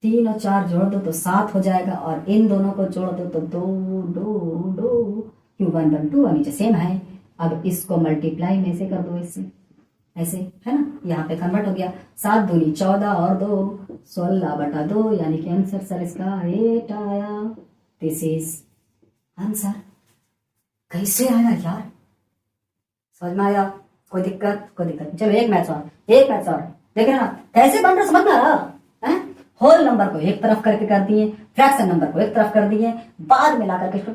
3 और 4 जोड़ दो तो 7 हो जाएगा, और इन दोनों को जोड़ दो तो 2 2 2, क्यों 1/2 और नीचे सेम है। अब इसको मल्टीप्लाई में से कर दो, इससे ऐसे, है ना, यहाँ पे कन्वर्ट हो गया, 7 दूनी 14 और 2 16/2, यानी कि आंसर सर इसका 8 आया। This is answer. कैसे आया यार, समझ में आया, कोई दिक्कत, कोई दिक्कत नहीं। चलो एक मैथ्स और, एक मैथ्स और, देख रहे ना कैसे बन रहा, समझ में आ रहा है। होल नंबर को एक तरफ करके कर दिए, फ्रैक्शन नंबर को एक तरफ कर दिए, बाद में लाकर के इसको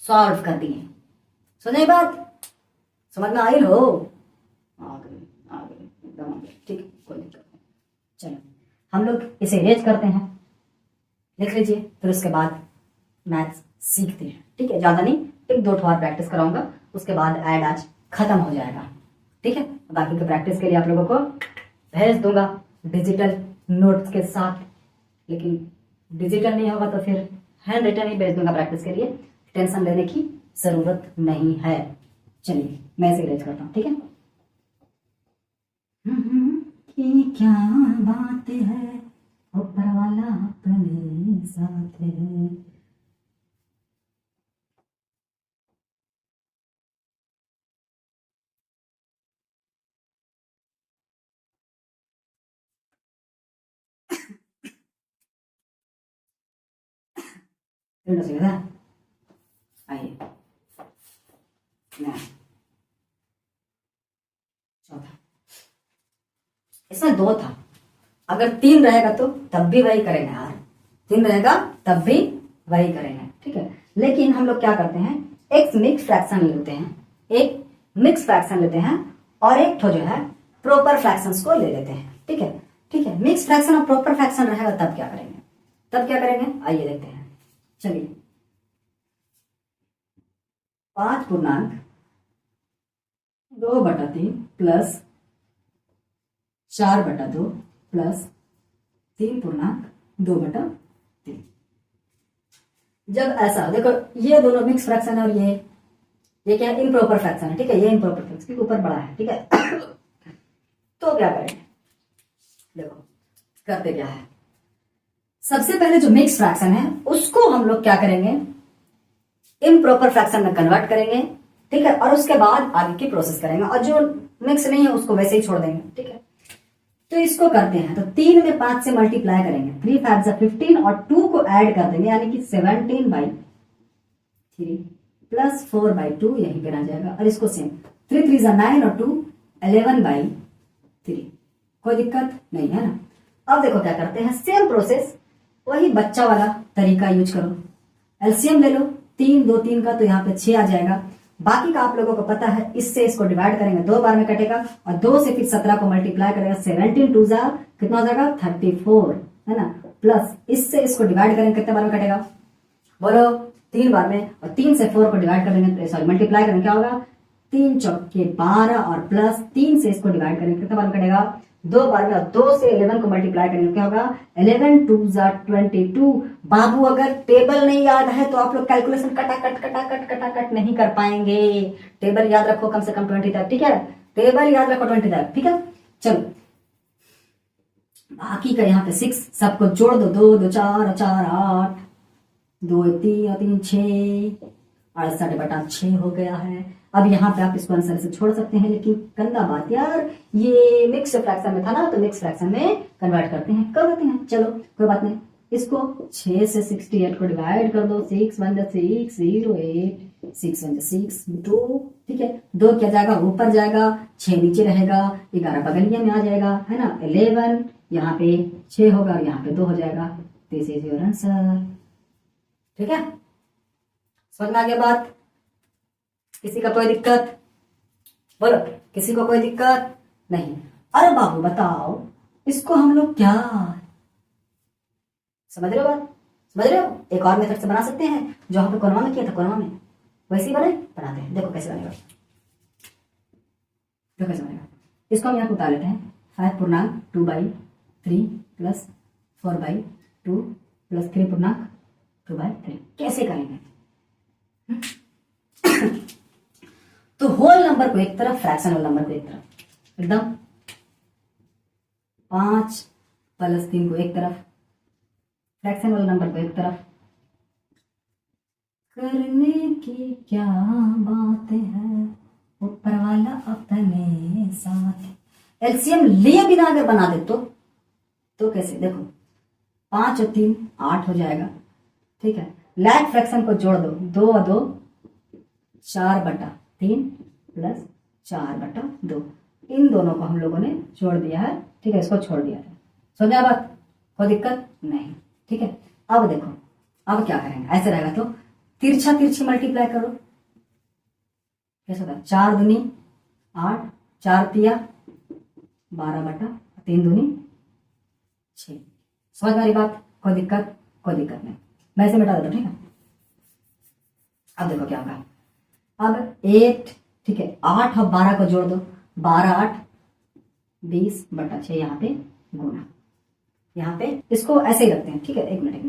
सॉल्व कर दिए। सुनिए बात, समझ में आई हो, आ गई एकदम आ गई, ठीक, कोई दिक्कत नहीं। चलो हम लोग इसे इरेज करते हैं, लिख लीजिए, फिर उसके बाद मैथ्स सीखते हैं। ठीक है, ज्यादा नहीं, 1 2 बार प्रैक्टिस कराऊंगा, उसके बाद ऐड आज खत्म हो जाएगा। ठीक है, बाकी के प्रैक्टिस के लिए आप लोगों को भेज दूंगा डिजिटल नोट्स के साथ, लेकिन डिजिटल नहीं होगा तो फिर हैंड रिटन ही भेज दूंगा प्रैक्टिस के लिए, टेंशन लेने की जरूरत नहीं है। चलिए मैं इसे इरेज करता हूँ, ठीक है। कि क्या बात है, ऊपर वाला अपने साथ है। प्रिंट हो सके था। आइए चौथा, इसमें 2 था, अगर 3 रहेगा तो तब भी वही करेंगे यार, 3 रहेगा तब भी वही करेंगे, ठीक है। लेकिन हम लोग क्या करते हैं, एक मिक्स फ्रैक्शन लेते हैं, एक मिक्स फ्रैक्शन लेते हैं और एक तो जो है प्रॉपर फ्रैक्शंस को ले लेते हैं, ठीक है। ठीक है, मिक्स फ्रैक्शन और प्रॉपर फ्रैक्शन रहेगा तब क्या करेंगे, आइए देखते हैं। चलिए 5/2 प्लस 4/2 प्लस 3/2/3। जब ऐसा देखो, ये दोनों मिक्स फ्रैक्शन है और ये क्या है, इम्प्रॉपर फ्रैक्शन है, ठीक है, ये इम्प्रॉपर फ्रैक्शन क्योंकि ऊपर बड़ा है, ठीक है। तो क्या करेंगे, देखो करते क्या है, सबसे पहले जो मिक्स फ्रैक्शन है उसको हम लोग क्या करेंगे, इम्प्रॉपर फ्रैक्शन में कन्वर्ट करेंगे, ठीक है, और उसके बाद आगे की प्रोसेस करेंगे, और जो मिक्स नहीं है उसको वैसे ही छोड़ देंगे, ठीक है। तो इसको करते हैं, तो 3 में 5 से मल्टीप्लाई करेंगे, 3 5 15 और 2 को ऐड कर देंगे, यानी कि 17/3 प्लस 4/2 यहीं पे आ जाएगा, और इसको सेम 3 3 9 और 2 11/3, कोई दिक्कत नहीं है ना। अब देखो क्या करते हैं, सेम प्रोसेस, वही बच्चा वाला तरीका यूज करो, एलसीएम ले लो, 3 2 3 का तो यहाँ पे 6 आ जाएगा, बाकी का आप लोगों को पता है, इससे इसको डिवाइड करेंगे 2 बार में कटेगा, और 2 से फिर 17 को मल्टीप्लाई करेगा, 17 2 जा कितना हो जाएगा 34, है ना, प्लस इससे इसको डिवाइड करेंगे कितने बार में कटेगा, बोलो 3 बार में, और 3 से 4 को डिवाइड करेंगे, सॉरी मल्टीप्लाई करेंगे, क्या होगा 3 चौके 12 और प्लस 3 से इसको डिवाइड करेंगे कितने बार में कटेगा 2 बार में, और 2 से 11 को मल्टीप्लाई करेंगे क्या होगा 11 2 जा 22। बाबू अगर टेबल नहीं याद है तो आप लोग कैलकुलेशन कटाकट नहीं कर पाएंगे, टेबल याद रखो कम से कम 20 तक, ठीक है, टेबल याद रखो 20 तक, ठीक है। चलो बाकी का यहाँ पे 6 सबको जोड़ दो, 2 2 4 4 8, 2 3 3 6, 68/6 हो गया है। अब यहाँ पे आप इसको आंसर से छोड़ सकते हैं, लेकिन गंदा बात यार, ये मिक्स फ्रैक्शन में था ना, तो मिक्स फ्रैक्शन में कन्वर्ट करते हैं, कर देते हैं, चलो कोई बात नहीं। इसको 6 से 68 को डिवाइड कर दो, 6 1 6 0 8 6 1 6 2, ठीक है, 2 क्या जाएगा ऊपर जाएगा, 6 नीचे रहेगा, 11 बगलिया में आ जाएगा, है ना, 11 यहाँ पे 6 होगा और यहाँ पे 2 हो जाएगा, दिस इज योर आंसर, ठीक है। समझ में आ गया बात, किसी का कोई दिक्कत, बोलो किसी को कोई दिक्कत नहीं। अरे बाबू बताओ इसको हम लोग क्या, समझ रहे हो बात, समझ रहे हो, एक और मेथड से बना सकते हैं जो हम लोग कोनवा में किया था, कोनवा में वैसे ही बनाते हैं, देखो कैसे बनेगा, देखो कैसे बनेगा। इसको हम यहाँ पे उतार लेते हैं, 5/2/3 प्लस 4/2 प्लस 3/2/3, कैसे करेंगे तो होल नंबर को एक तरफ, फ्रैक्शनल नंबर को एक तरफ, एकदम 5 + 3 को एक तरफ, फ्रैक्शनल नंबर को एक तरफ, करने की क्या बात है ऊपर वाला अपने साथ। एलसीएम लिए बिना अगर बना दे तो कैसे, देखो 5 और 3 8 हो जाएगा, ठीक है, लैग फ्रैक्शन को जोड़ दो, 2 और 2 4/3 प्लस 4/2, इन दोनों को हम लोगों ने जोड़ दिया है, ठीक है, इसको छोड़ दिया है, समझा बात, कोई दिक्कत नहीं, ठीक है। अब देखो अब क्या करेंगे, ऐसे रहेगा तो तिरछा तिरछी मल्टीप्लाई करो, कैसे होता है, 4 दूनी 8, 4 तिया 12/3 दूनी 6, समझ वाली बात, कोई दिक्कत नहीं, मैं इसे मिटा देता हूं, ठीक है। अब देखो क्या होगा, अब 8, ठीक है, 8 और 12 को जोड़ दो, 12 8 20/6, यहाँ पे गुना, यहाँ पे इसको ऐसे ही रखते हैं, ठीक है, एक मिनट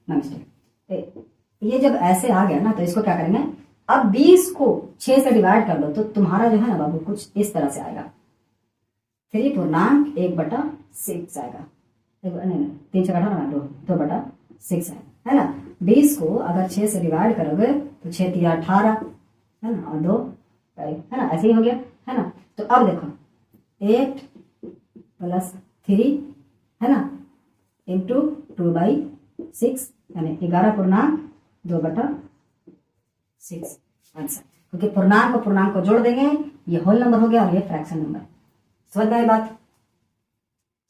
ना मिस्टेक, ये जब ऐसे आ गया ना तो इसको क्या करेंगे, अब 20 को 6 से डिवाइड कर दो तो तुम्हारा जो है ना बाबू कुछ इस तरह से आएगा, 3/1/6 आएगा, नहीं 3 से 18 ना 2/6 है ना। 20 को अगर 6 से डिवाइड करोगे तो 6 3 18 है ना, और 2 है ना, ऐसे ही हो गया, है ना। तो अब देखो 8 + 3 है ना इंटू 2/6 यानी 11 2/6 आंसर, क्योंकि पूर्णांक को जोड़ देंगे, ये होल नंबर हो गया और ये फ्रैक्शन नंबर। समझ में आई बात?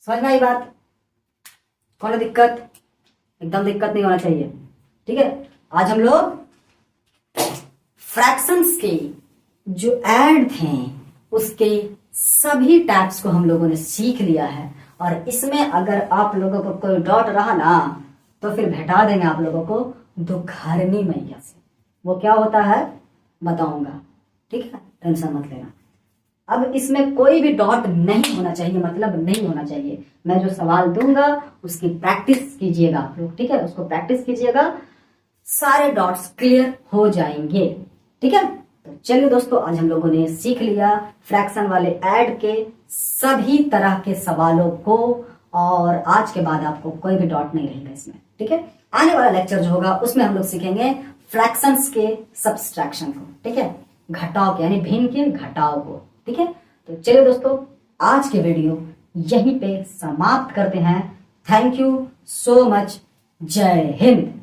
समझ में आई बात? कौन दिक्कत? एकदम दिक्कत नहीं होना चाहिए, ठीक है। आज हम लोग फ्रैक्शंस के जो ऐड थे उसके सभी टाइप्स को हम लोगों ने सीख लिया है, और इसमें अगर आप लोगों को कोई डाउट रहा ना तो फिर भेटा देंगे आप लोगों को दुखहरनी मैया से। वो क्या होता है बताऊंगा, ठीक है, टेंशन मत लेना। अब इसमें कोई भी डॉट नहीं होना चाहिए, मतलब नहीं होना चाहिए। मैं जो सवाल दूंगा उसकी प्रैक्टिस कीजिएगा आप लोग, ठीक है, उसको प्रैक्टिस कीजिएगा, सारे डॉट्स क्लियर हो जाएंगे, ठीक है। तो चलिए दोस्तों, आज हम लोगों ने सीख लिया फ्रैक्शन वाले ऐड के सभी तरह के सवालों को, और आज के बाद आपको कोई भी डॉट नहीं रहेगा इसमें, ठीक है। आने वाला लेक्चर जो होगा उसमें हम लोग सीखेंगे फ्रैक्शंस के सब्सट्रैक्शन को, ठीक है, घटाव के, यानी भिन्न के घटाव को, ठीक है। तो चलिए दोस्तों, आज के वीडियो यहीं पे समाप्त करते हैं। Thank you so much. जय हिंद।